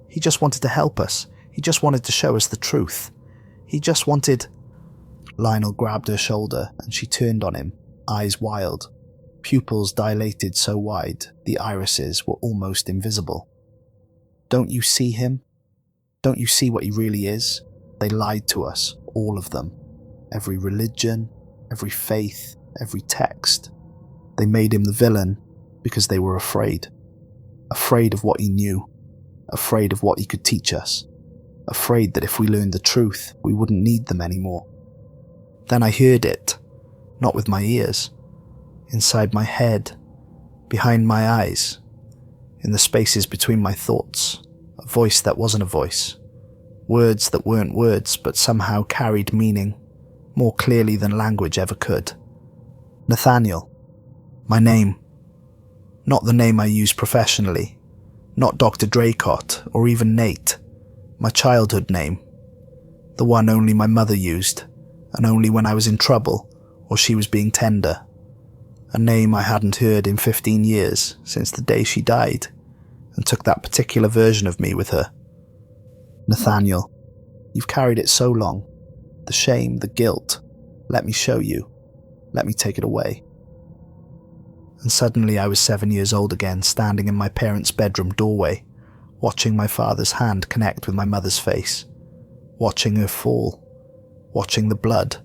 [SPEAKER 1] He just wanted to help us. He just wanted to show us the truth. He just wanted..." Lionel grabbed her shoulder and she turned on him, eyes wild, pupils dilated so wide the irises were almost invisible. "Don't you see him? Don't you see what he really is? They lied to us, all of them. Every religion, every faith, every text. They made him the villain because they were afraid. Afraid of what he knew. Afraid of what he could teach us. Afraid that if we learned the truth, we wouldn't need them anymore." Then I heard it, not with my ears, inside my head, behind my eyes, in the spaces between my thoughts, a voice that wasn't a voice, words that weren't words but somehow carried meaning, more clearly than language ever could. Nathaniel. My name. Not the name I use professionally, not Dr. Draycott or even Nate. My childhood name. The one only my mother used, and only when I was in trouble or she was being tender. A name I hadn't heard in 15 years, since the day she died, and took that particular version of me with her. Nathaniel. You've carried it so long. The shame, the guilt. Let me show you. Let me take it away. And suddenly I was 7 years old again, standing in my parents' bedroom doorway, watching my father's hand connect with my mother's face, watching her fall, watching the blood.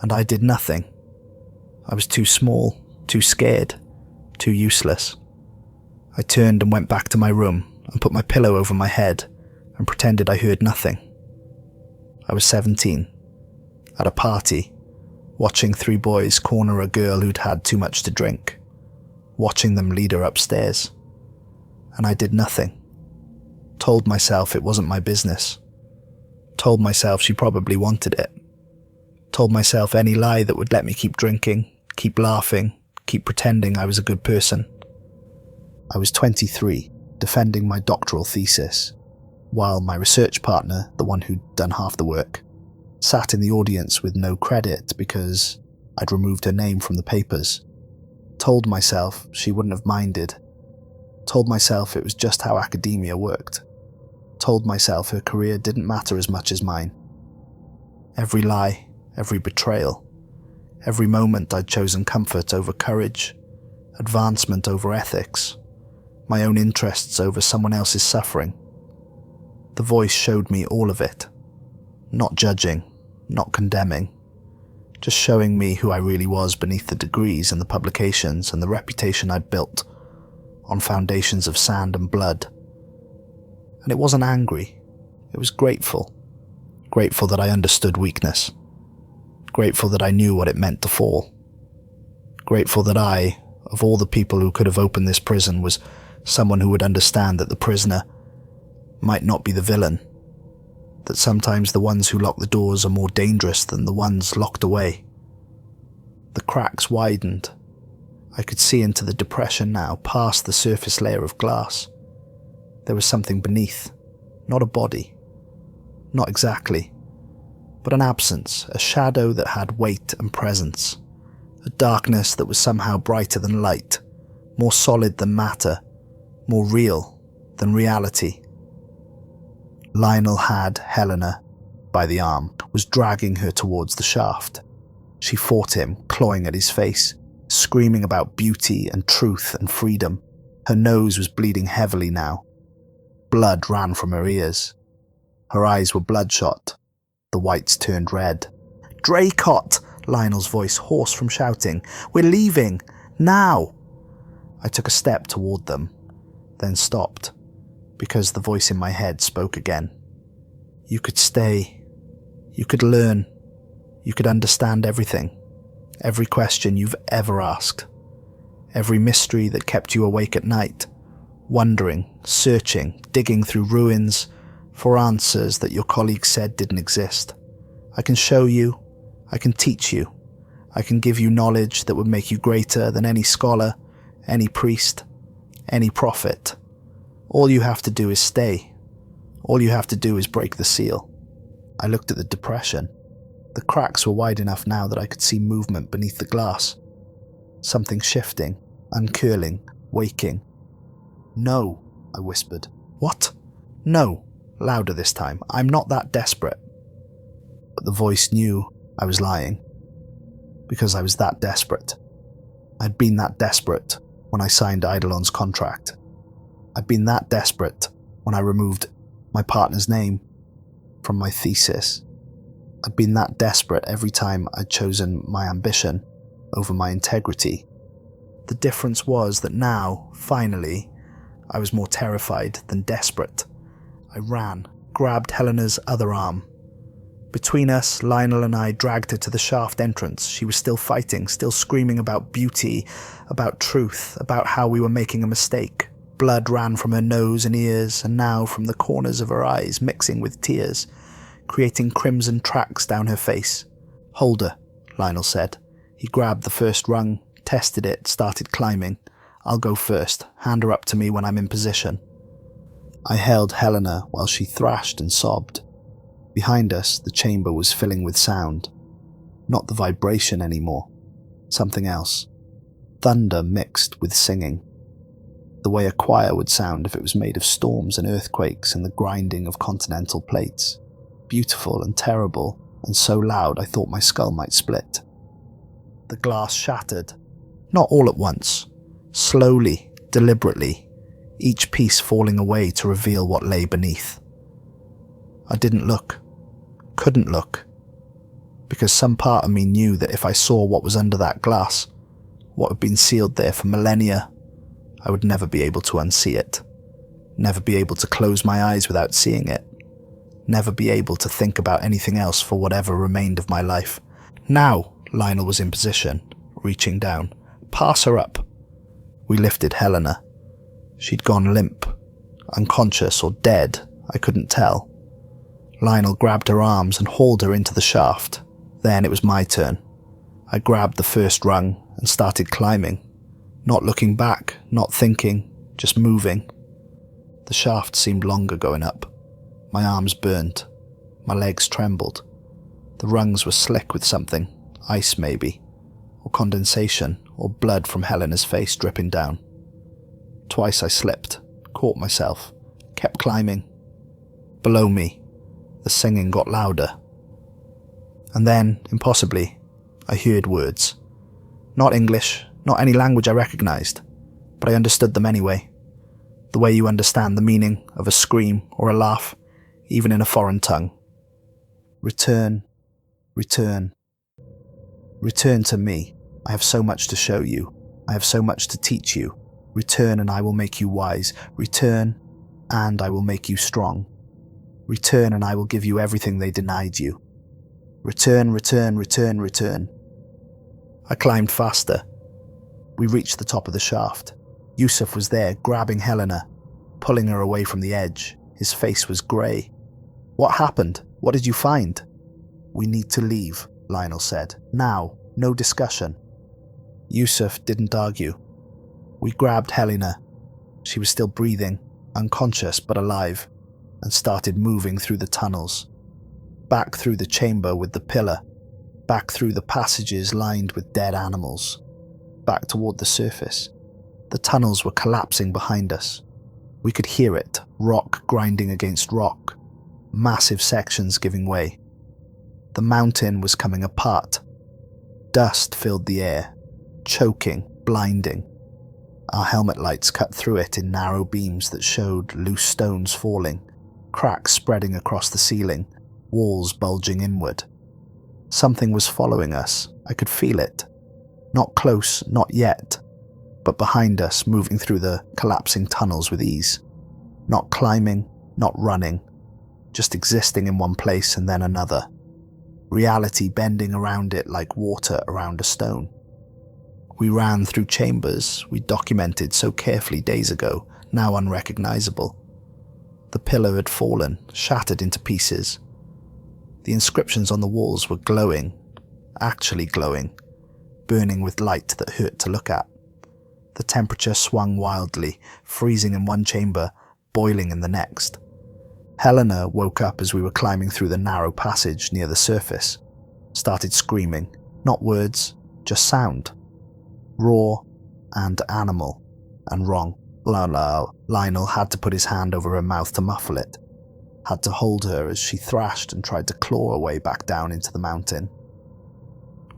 [SPEAKER 1] And I did nothing. I was too small, too scared, too useless. I turned and went back to my room and put my pillow over my head and pretended I heard nothing. I was 17, at a party, watching 3 boys corner a girl who'd had too much to drink, watching them lead her upstairs. And I did nothing. Told myself it wasn't my business. Told myself she probably wanted it. Told myself any lie that would let me keep drinking, keep laughing, keep pretending I was a good person. I was 23, defending my doctoral thesis, while my research partner, the one who'd done half the work, sat in the audience with no credit because I'd removed her name from the papers. Told myself she wouldn't have minded. Told myself it was just how academia worked. Told myself her career didn't matter as much as mine. Every lie, every betrayal, every moment I'd chosen comfort over courage, advancement over ethics, my own interests over someone else's suffering. The voice showed me all of it, not judging, not condemning, just showing me who I really was beneath the degrees and the publications and the reputation I'd built on foundations of sand and blood. And it wasn't angry, it was grateful. Grateful that I understood weakness. Grateful that I knew what it meant to fall. Grateful that I, of all the people who could have opened this prison, was someone who would understand that the prisoner might not be the villain, that sometimes the ones who lock the doors are more dangerous than the ones locked away. The cracks widened. I could see into the depression now, past the surface layer of glass. There was something beneath, not a body, not exactly, but an absence, a shadow that had weight and presence, a darkness that was somehow brighter than light, more solid than matter, more real than reality. Lionel had Helena by the arm, was dragging her towards the shaft. She fought him, clawing at his face, screaming about beauty and truth and freedom. Her nose was bleeding heavily now. Blood ran from her ears. Her eyes were bloodshot. The whites turned red. "Draycott!" Lionel's voice, hoarse from shouting. "We're leaving! Now!" I took a step toward them, then stopped, because the voice in my head spoke again. "You could stay. You could learn. You could understand everything. Every question you've ever asked. Every mystery that kept you awake at night, wondering, searching, digging through ruins for answers that your colleagues said didn't exist. I can show you. I can teach you. I can give you knowledge that would make you greater than any scholar, any priest, any prophet. All you have to do is stay. All you have to do is break the seal." I looked at the depression. The cracks were wide enough now that I could see movement beneath the glass. Something shifting, uncurling, waking. "No," I whispered. "What?" "No," louder this time. "I'm not that desperate." But the voice knew I was lying, because I was that desperate. I'd been that desperate when I signed Eidolon's contract. I'd been that desperate when I removed my partner's name from my thesis. I'd been that desperate every time I'd chosen my ambition over my integrity. The difference was that now, finally, I was more terrified than desperate. I ran, grabbed Helena's other arm. Between us, Lionel and I dragged her to the shaft entrance. She was still fighting, still screaming about beauty, about truth, about how we were making a mistake. Blood ran from her nose and ears, and now from the corners of her eyes, mixing with tears, creating crimson tracks down her face. "Hold her," Lionel said. He grabbed the first rung, tested it, started climbing. "I'll go first. Hand her up to me when I'm in position." I held Helena while she thrashed and sobbed. Behind us, the chamber was filling with sound. Not the vibration anymore. Something else. Thunder mixed with singing. The way a choir would sound if it was made of storms and earthquakes and the grinding of continental plates. Beautiful and terrible, and so loud I thought my skull might split. The glass shattered. Not all at once. Slowly, deliberately, each piece falling away to reveal what lay beneath. I didn't look. Couldn't look. Because some part of me knew that if I saw what was under that glass, what had been sealed there for millennia, I would never be able to unsee it. Never be able to close my eyes without seeing it. Never be able to think about anything else for whatever remained of my life. Now, Lionel was in position, reaching down. Pass her up. We lifted Helena. She'd gone limp, unconscious or dead, I couldn't tell. Lionel grabbed her arms and hauled her into the shaft. Then it was my turn. I grabbed the first rung and started climbing. Not looking back, not thinking, just moving. The shaft seemed longer going up. My arms burned. My legs trembled. The rungs were slick with something, ice maybe, or condensation, or blood from Helena's face dripping down. Twice I slipped, caught myself, kept climbing. Below me, the singing got louder. And then, impossibly, I heard words. Not English, not any language I recognized, but I understood them anyway. The way you understand the meaning of a scream or a laugh, even in a foreign tongue. Return, return. Return to me. I have so much to show you. I have so much to teach you. Return and I will make you wise. Return and I will make you strong. Return and I will give you everything they denied you. Return, return, return, return. I climbed faster. We reached the top of the shaft. Yusuf was there, grabbing Helena, pulling her away from the edge. His face was grey. What happened? What did you find? We need to leave, Lionel said. Now, no discussion. Yusuf didn't argue. We grabbed Helena. She was still breathing, unconscious but alive, and started moving through the tunnels. Back through the chamber with the pillar, back through the passages lined with dead animals, back toward the surface. The tunnels were collapsing behind us. We could hear it, rock grinding against rock, massive sections giving way. The mountain was coming apart. Dust filled the air, choking, blinding. Our helmet lights cut through it in narrow beams that showed loose stones falling, cracks spreading across the ceiling, walls bulging inward. Something was following us. I could feel it. Not close, not yet, but behind us, moving through the collapsing tunnels with ease. Not climbing, not running, just existing in one place and then another. Reality bending around it like water around a stone. We ran through chambers we documented so carefully days ago, now unrecognizable. The pillar had fallen, shattered into pieces. The inscriptions on the walls were glowing, actually glowing, burning with light that hurt to look at. The temperature swung wildly, freezing in one chamber, boiling in the next. Helena woke up as we were climbing through the narrow passage near the surface, started screaming, not words, just sound. Raw and animal and wrong. Lionel had to put his hand over her mouth to muffle it, had to hold her as she thrashed and tried to claw her way back down into the mountain.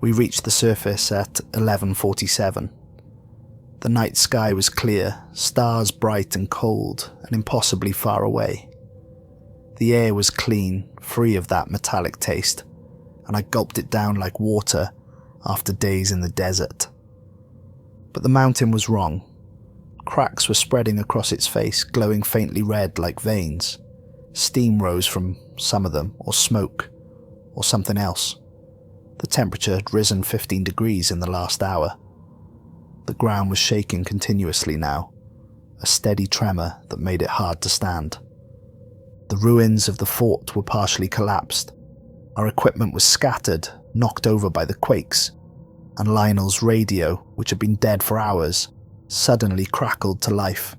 [SPEAKER 1] We reached the surface at 11:47. The night sky was clear, stars bright and cold, and impossibly far away. The air was clean, free of that metallic taste, and I gulped it down like water after days in the desert. But the mountain was wrong. Cracks were spreading across its face, glowing faintly red like veins. Steam rose from some of them, or smoke, or something else. The temperature had risen 15 degrees in the last hour. The ground was shaking continuously now, a steady tremor that made it hard to stand. The ruins of the fort were partially collapsed. Our equipment was scattered, knocked over by the quakes, and Lionel's radio, which had been dead for hours, suddenly crackled to life.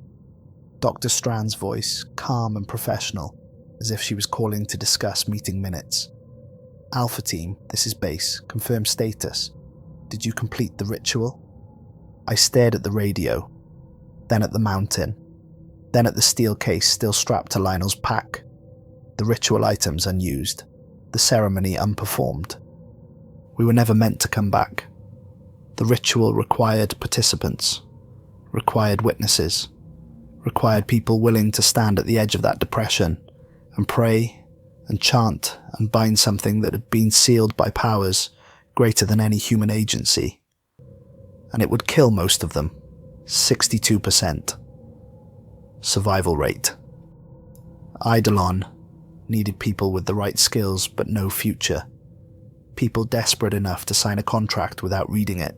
[SPEAKER 1] Dr. Strand's voice, calm and professional, as if she was calling to discuss meeting minutes. Alpha Team, this is base, confirm status. Did you complete the ritual? I stared at the radio, then at the mountain, then at the steel case still strapped to Lionel's pack, the ritual items unused, the ceremony unperformed. We were never meant to come back. The ritual required participants, required witnesses, required people willing to stand at the edge of that depression and pray and chant and bind something that had been sealed by powers greater than any human agency. And it would kill most of them. 62%. Survival rate. Eidolon needed people with the right skills but no future. People desperate enough to sign a contract without reading it.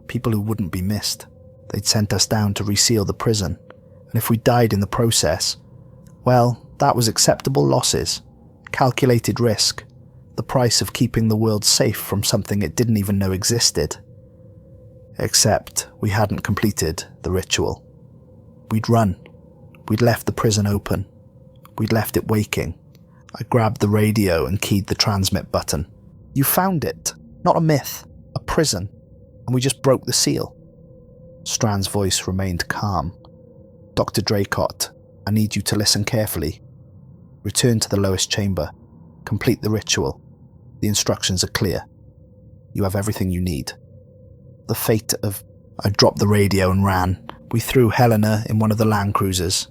[SPEAKER 1] People who wouldn't be missed. They'd sent us down to reseal the prison, and if we died in the process, well, that was acceptable losses, calculated risk, the price of keeping the world safe from something it didn't even know existed. Except we hadn't completed the ritual. We'd run. We'd left the prison open. We'd left it waking. I grabbed the radio and keyed the transmit button. You found it. Not a myth. A prison. And we just broke the seal. Strand's voice remained calm. Dr. Draycott, I need you to listen carefully. Return to the lowest chamber. Complete the ritual. The instructions are clear. You have everything you need. The fate of... I dropped the radio and ran. We threw Helena in one of the Land Cruisers.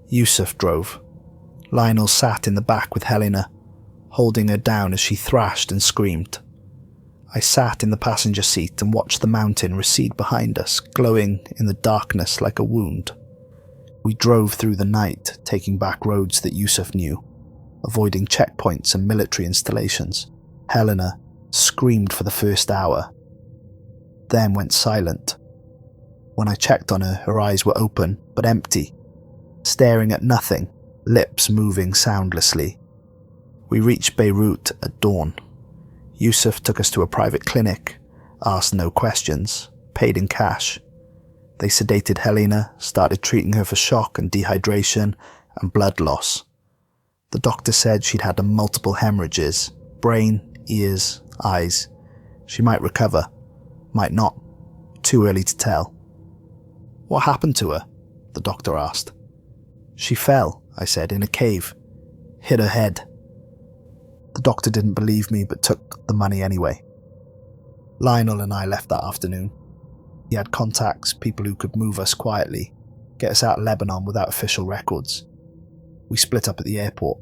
[SPEAKER 1] Yusuf drove. Lionel sat in the back with Helena, holding her down as she thrashed and screamed. I sat in the passenger seat and watched the mountain recede behind us, glowing in the darkness like a wound. We drove through the night, taking back roads that Yusuf knew, avoiding checkpoints and military installations. Helena screamed for the first hour, then went silent. When I checked on her, her eyes were open, but empty, staring at nothing, lips moving soundlessly. We reached Beirut at dawn. Yusuf took us to a private clinic, asked no questions, paid in cash. They sedated Helena, started treating her for shock and dehydration and blood loss. The doctor said she'd had multiple hemorrhages, brain, ears, eyes. She might recover, might not. Too early to tell. What happened to her? The doctor asked. She fell, I said, in a cave. Hit her head. The doctor didn't believe me but took the money anyway. Lionel and I left that afternoon. He had contacts, people who could move us quietly, get us out of Lebanon without official records. We split up at the airport.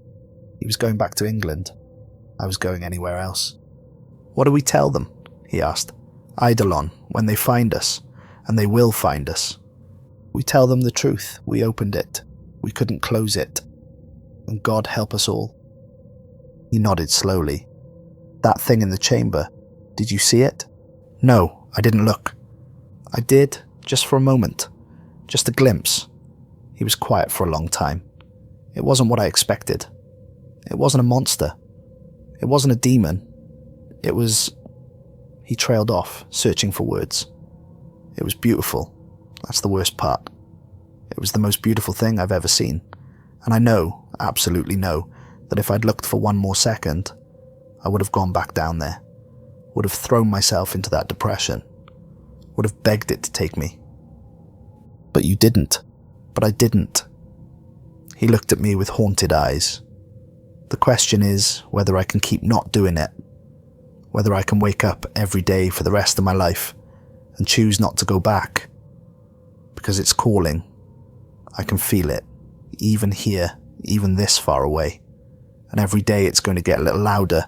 [SPEAKER 1] He was going back to England. I was going anywhere else. What do we tell them? He asked. Eidolon, when they find us, and they will find us. We tell them the truth. We opened it. We couldn't close it. And God help us all. He nodded slowly. That thing in the chamber, did you see it? No, I didn't look. I did, just for a moment. Just a glimpse. He was quiet for a long time. It wasn't what I expected. It wasn't a monster. It wasn't a demon. It was... He trailed off, searching for words. It was beautiful. That's the worst part. It was the most beautiful thing I've ever seen. And I know, absolutely know, that if I'd looked for one more second, I would have gone back down there. Would have thrown myself into that depression. Would have begged it to take me. But you didn't. But I didn't. He looked at me with haunted eyes. The question is whether I can keep not doing it. Whether I can wake up every day for the rest of my life and choose not to go back. Because it's calling. I can feel it. Even here, even this far away. And every day it's going to get a little louder.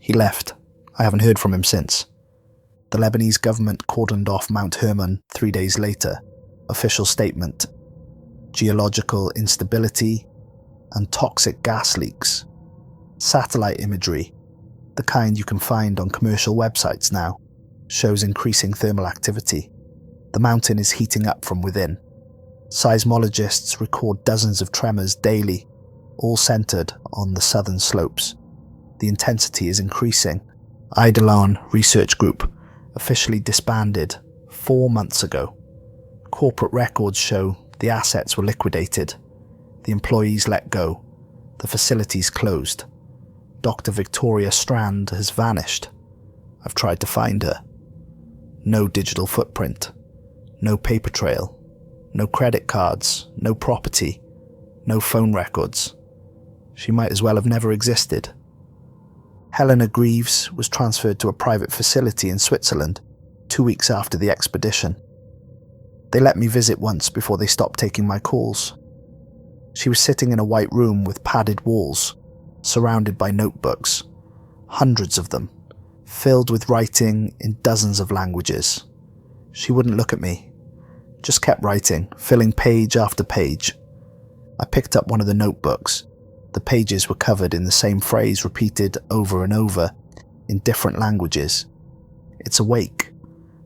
[SPEAKER 1] He left. I haven't heard from him since. The Lebanese government cordoned off Mount Hermon 3 days later. Official statement. Geological instability and toxic gas leaks. Satellite imagery, the kind you can find on commercial websites now, shows increasing thermal activity. The mountain is heating up from within. Seismologists record dozens of tremors daily, all centered on the southern slopes. The intensity is increasing. Eidolon Research Group officially disbanded 4 months ago. Corporate records show the assets were liquidated, the employees let go, the facilities closed. Dr. Victoria Strand has vanished. I've tried to find her. No digital footprint, no paper trail, no credit cards, no property, no phone records. She might as well have never existed. Helena Greaves was transferred to a private facility in Switzerland. 2 weeks after the expedition. They let me visit once before they stopped taking my calls. She was sitting in a white room with padded walls, surrounded by notebooks, hundreds of them, filled with writing in dozens of languages. She wouldn't look at me, just kept writing, filling page after page. I picked up one of the notebooks. The pages were covered in the same phrase repeated over and over in different languages. It's awake.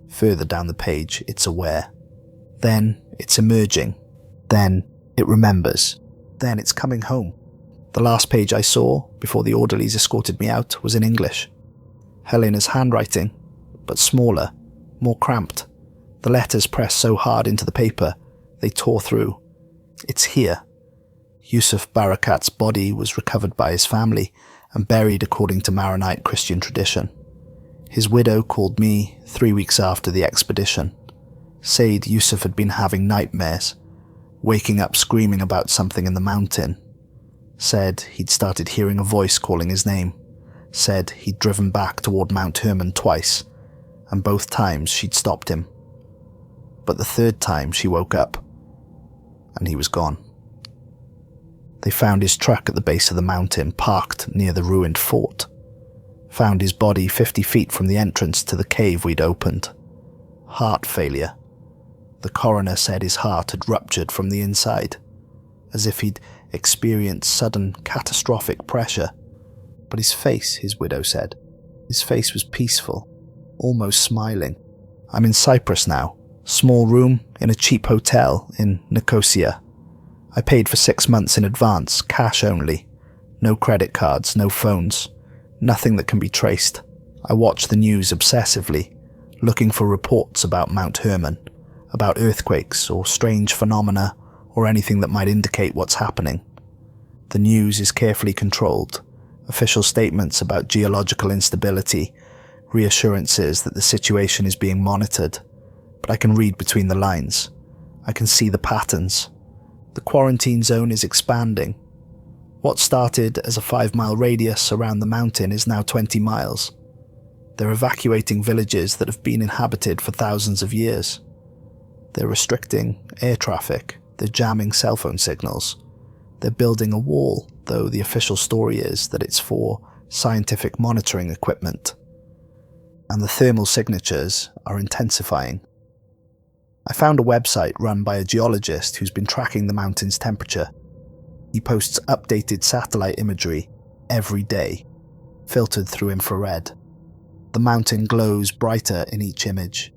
[SPEAKER 1] Further down the page, it's aware. Then it's emerging. Then it remembers. Then it's coming home. The last page I saw, before the orderlies escorted me out, was in English. Helena's handwriting, but smaller, more cramped. The letters pressed so hard into the paper, they tore through. It's here. Yusuf Barakat's body was recovered by his family and buried according to Maronite Christian tradition. His widow called me 3 weeks after the expedition. Said Yusuf had been having nightmares, waking up screaming about something in the mountain. Said he'd started hearing a voice calling his name. Said he'd driven back toward Mount Hermon twice, and both times she'd stopped him. But the third time she woke up, and he was gone. They found his truck at the base of the mountain, parked near the ruined fort. Found his body 50 feet from the entrance to the cave we'd opened. Heart failure. The coroner said his heart had ruptured from the inside, as if he'd experienced sudden catastrophic pressure. But his face, his widow said, his face was peaceful, almost smiling. I'm in Cyprus now, small room in a cheap hotel in Nicosia. I paid for 6 months in advance, cash only. No credit cards, no phones, nothing that can be traced. I watch the news obsessively, looking for reports about Mount Hermon, about earthquakes or strange phenomena or anything that might indicate what's happening. The news is carefully controlled, official statements about geological instability, reassurances that the situation is being monitored, but I can read between the lines. I can see the patterns. The quarantine zone is expanding. What started as a 5-mile radius around the mountain is now 20 miles. They're evacuating villages that have been inhabited for thousands of years. They're restricting air traffic. They're jamming cell phone signals. They're building a wall, though the official story is that it's for scientific monitoring equipment. And the thermal signatures are intensifying. I found a website run by a geologist who's been tracking the mountain's temperature. He posts updated satellite imagery every day, filtered through infrared. The mountain glows brighter in each image.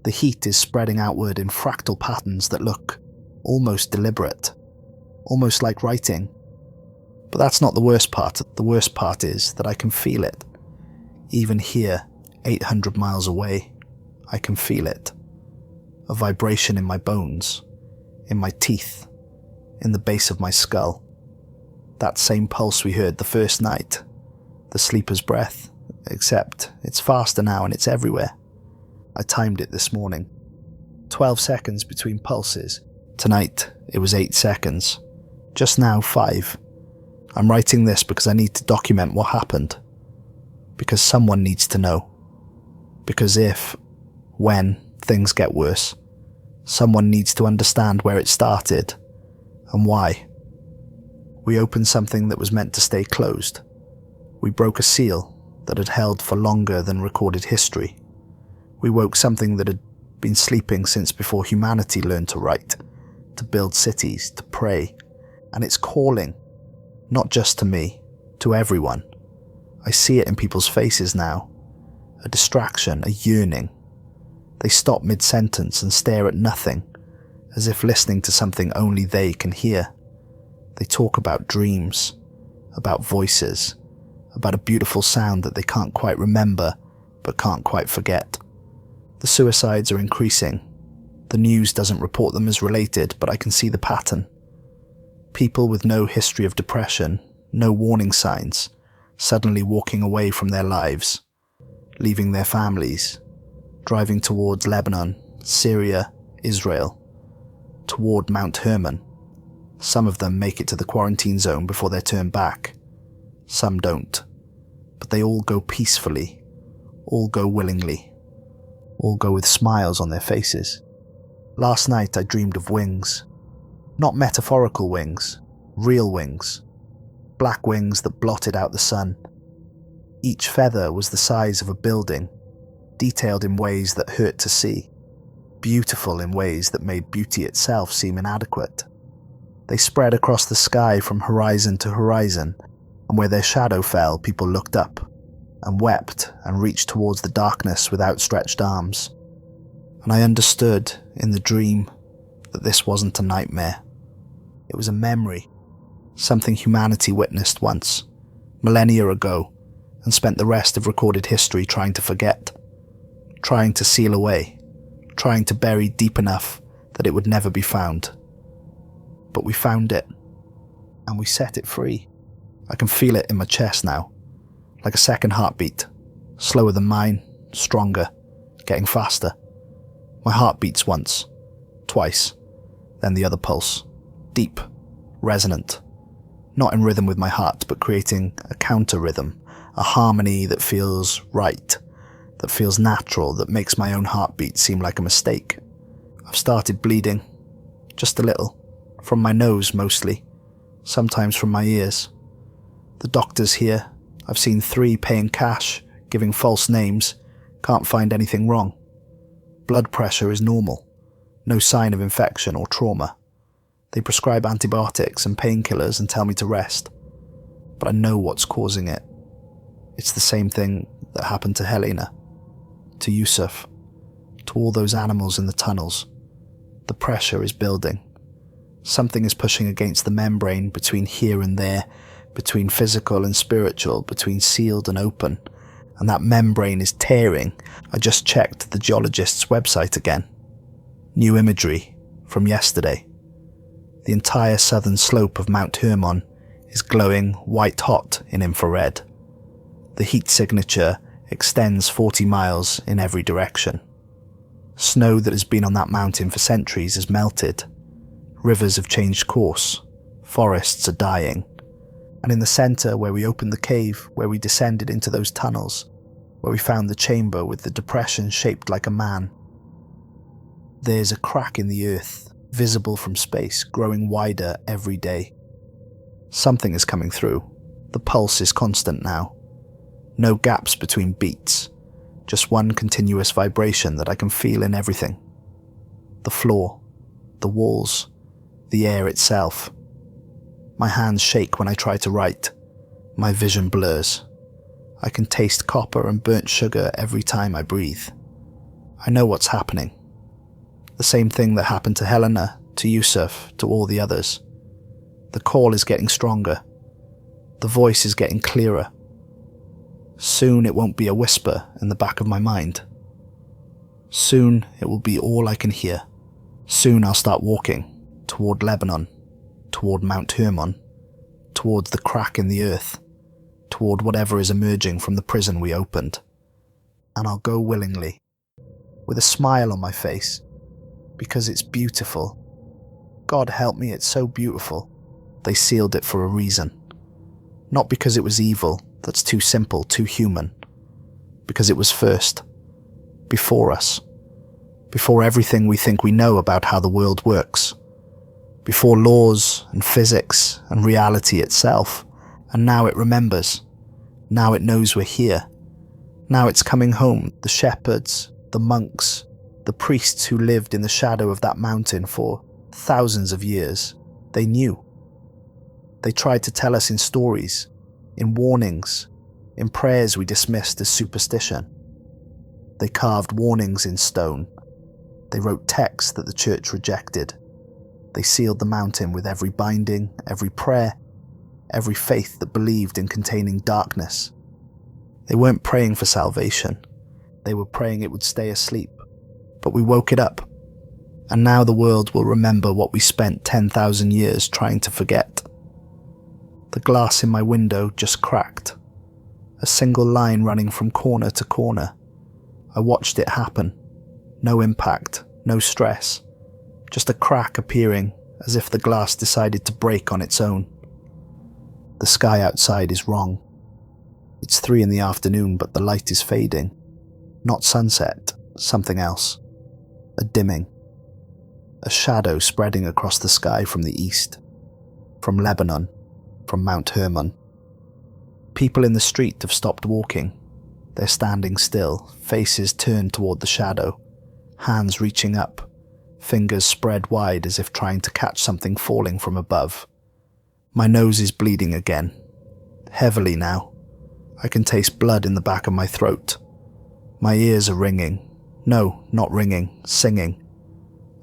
[SPEAKER 1] The heat is spreading outward in fractal patterns that look almost deliberate, almost like writing. But that's not the worst part. The worst part is that I can feel it. Even here, 800 miles away, I can feel it. A vibration in my bones, in my teeth, in the base of my skull. That same pulse we heard the first night, the sleeper's breath, except it's faster now and it's everywhere. I timed it this morning. 12 seconds between pulses. Tonight, it was 8 seconds. Just now, 5. I'm writing this because I need to document what happened. Because someone needs to know. Because when things get worse, someone needs to understand where it started and why. We opened something that was meant to stay closed. We broke a seal that had held for longer than recorded history. We woke something that had been sleeping since before humanity learned to write, to build cities, to pray. And it's calling, not just to me, to everyone. I see it in people's faces now. A distraction, a yearning. They stop mid-sentence and stare at nothing, as if listening to something only they can hear. They talk about dreams, about voices, about a beautiful sound that they can't quite remember, but can't quite forget. The suicides are increasing. The news doesn't report them as related, but I can see the pattern. People with no history of depression, no warning signs, suddenly walking away from their lives, leaving their families, driving towards Lebanon, Syria, Israel, toward Mount Hermon. Some of them make it to the quarantine zone before they're turned back. Some don't. But they all go peacefully, all go willingly. all go with smiles on their faces. Last night I dreamed of wings. Not metaphorical wings, real wings. Black wings that blotted out the sun. Each feather was the size of a building, detailed in ways that hurt to see, beautiful in ways that made beauty itself seem inadequate. They spread across the sky from horizon to horizon, and where their shadow fell, people looked up and wept and reached towards the darkness with outstretched arms. And I understood in the dream that this wasn't a nightmare. It was a memory, something humanity witnessed once, millennia ago, and spent the rest of recorded history trying to forget, trying to seal away, trying to bury deep enough that it would never be found. But we found it, and we set it free. I can feel it in my chest now, like a second heartbeat, slower than mine, stronger, getting faster. My heart beats once, twice, then the other pulse, deep, resonant, not in rhythm with my heart, but creating a counter rhythm, a harmony that feels right, that feels natural, that makes my own heartbeat seem like a mistake. I've started bleeding, just a little, from my nose mostly, sometimes from my ears. The doctor's here. I've seen 3 paying cash, giving false names, can't find anything wrong. Blood pressure is normal, no sign of infection or trauma. They prescribe antibiotics and painkillers and tell me to rest, but I know what's causing it. It's the same thing that happened to Helena, to Yusuf, to all those animals in the tunnels. The pressure is building. Something is pushing against the membrane between here and there, between physical and spiritual, between sealed and open, and that membrane is tearing. I just checked the geologist's website again. New imagery from yesterday. The entire southern slope of Mount Hermon is glowing white hot in infrared. The heat signature extends 40 miles in every direction. Snow that has been on that mountain for centuries has melted. Rivers have changed course. Forests are dying. And in the center, where we opened the cave, where we descended into those tunnels, where we found the chamber with the depression shaped like a man, there's a crack in the earth, visible from space, growing wider every day. Something is coming through. The pulse is constant now. No gaps between beats, just one continuous vibration that I can feel in everything. The floor, the walls, the air itself. My hands shake when I try to write. My vision blurs. I can taste copper and burnt sugar every time I breathe. I know what's happening. The same thing that happened to Helena, to Yusuf, to all the others. The call is getting stronger. The voice is getting clearer. Soon it won't be a whisper in the back of my mind. Soon it will be all I can hear. Soon I'll start walking toward Lebanon, toward Mount Hermon, towards the crack in the earth, toward whatever is emerging from the prison we opened. And I'll go willingly, with a smile on my face, because it's beautiful. God help me, it's so beautiful. They sealed it for a reason. Not because it was evil, that's too simple, too human. Because it was first. Before us. Before everything we think we know about how the world works. Before laws and physics and reality itself. And now it remembers. Now it knows we're here. Now it's coming home. The shepherds, the monks, the priests who lived in the shadow of that mountain for thousands of years. They knew. They tried to tell us in stories, in warnings, in prayers we dismissed as superstition. They carved warnings in stone. They wrote texts that the church rejected. They sealed the mountain with every binding, every prayer, every faith that believed in containing darkness. They weren't praying for salvation. They were praying it would stay asleep. But we woke it up. And now the world will remember what we spent 10,000 years trying to forget. The glass in my window just cracked. A single line running from corner to corner. I watched it happen. No impact, no stress. Just a crack appearing as if the glass decided to break on its own. The sky outside is wrong. It's 3 in the afternoon, but the light is fading. Not sunset, something else. A dimming. A shadow spreading across the sky from the east. From Lebanon. From Mount Hermon. People in the street have stopped walking. They're standing still, faces turned toward the shadow, hands reaching up, fingers spread wide as if trying to catch something falling from above. My nose is bleeding again. Heavily now. I can taste blood in the back of my throat. My ears are ringing. No, not ringing, singing.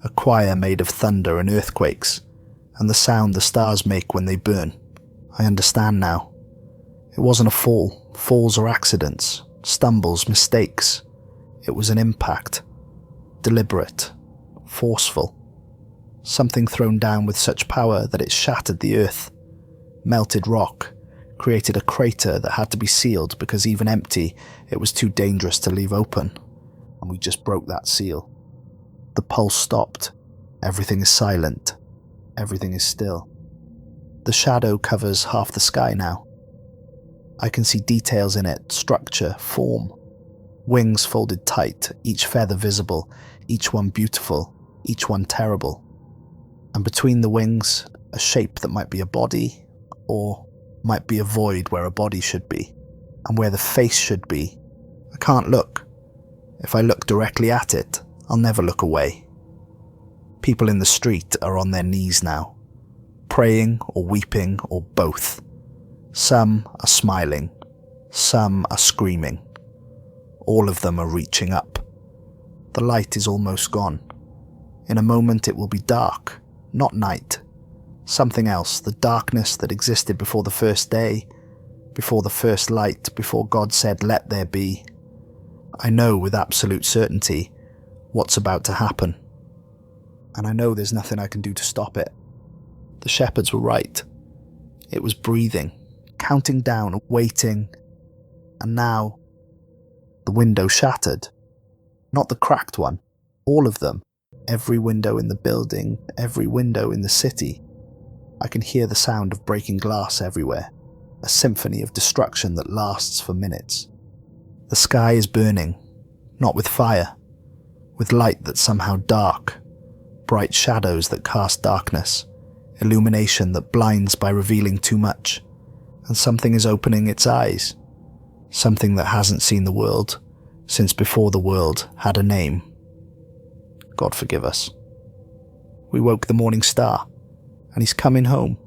[SPEAKER 1] A choir made of thunder and earthquakes, and the sound the stars make when they burn. I understand now. It wasn't a fall. Falls are accidents, stumbles, mistakes. It was an impact. Deliberate. Forceful. Something thrown down with such power that it shattered the earth. Melted rock. Created a crater that had to be sealed because even empty, it was too dangerous to leave open. And we just broke that seal. The pulse stopped. Everything is silent. Everything is still. The shadow covers half the sky now. I can see details in it, structure, form. Wings folded tight, each feather visible, each one beautiful, each one terrible. And between the wings, a shape that might be a body, or might be a void where a body should be, and where the face should be. I can't look. If I look directly at it, I'll never look away. People in the street are on their knees now, praying or weeping or both. Some are smiling, some are screaming. All of them are reaching up. The light is almost gone. In a moment it will be dark, not night. Something else, the darkness that existed before the first day, before the first light, before God said, "Let there be." I know with absolute certainty what's about to happen. And I know there's nothing I can do to stop it. The shepherds were right. It was breathing, counting down, waiting. And now, the window shattered. Not the cracked one, all of them. Every window in the building, every window in the city. I can hear the sound of breaking glass everywhere, a symphony of destruction that lasts for minutes. The sky is burning, not with fire, with light that's somehow dark, bright shadows that cast darkness, illumination that blinds by revealing too much, and something is opening its eyes, something that hasn't seen the world since before the world had a name. God forgive us. We woke the morning star, and he's coming home.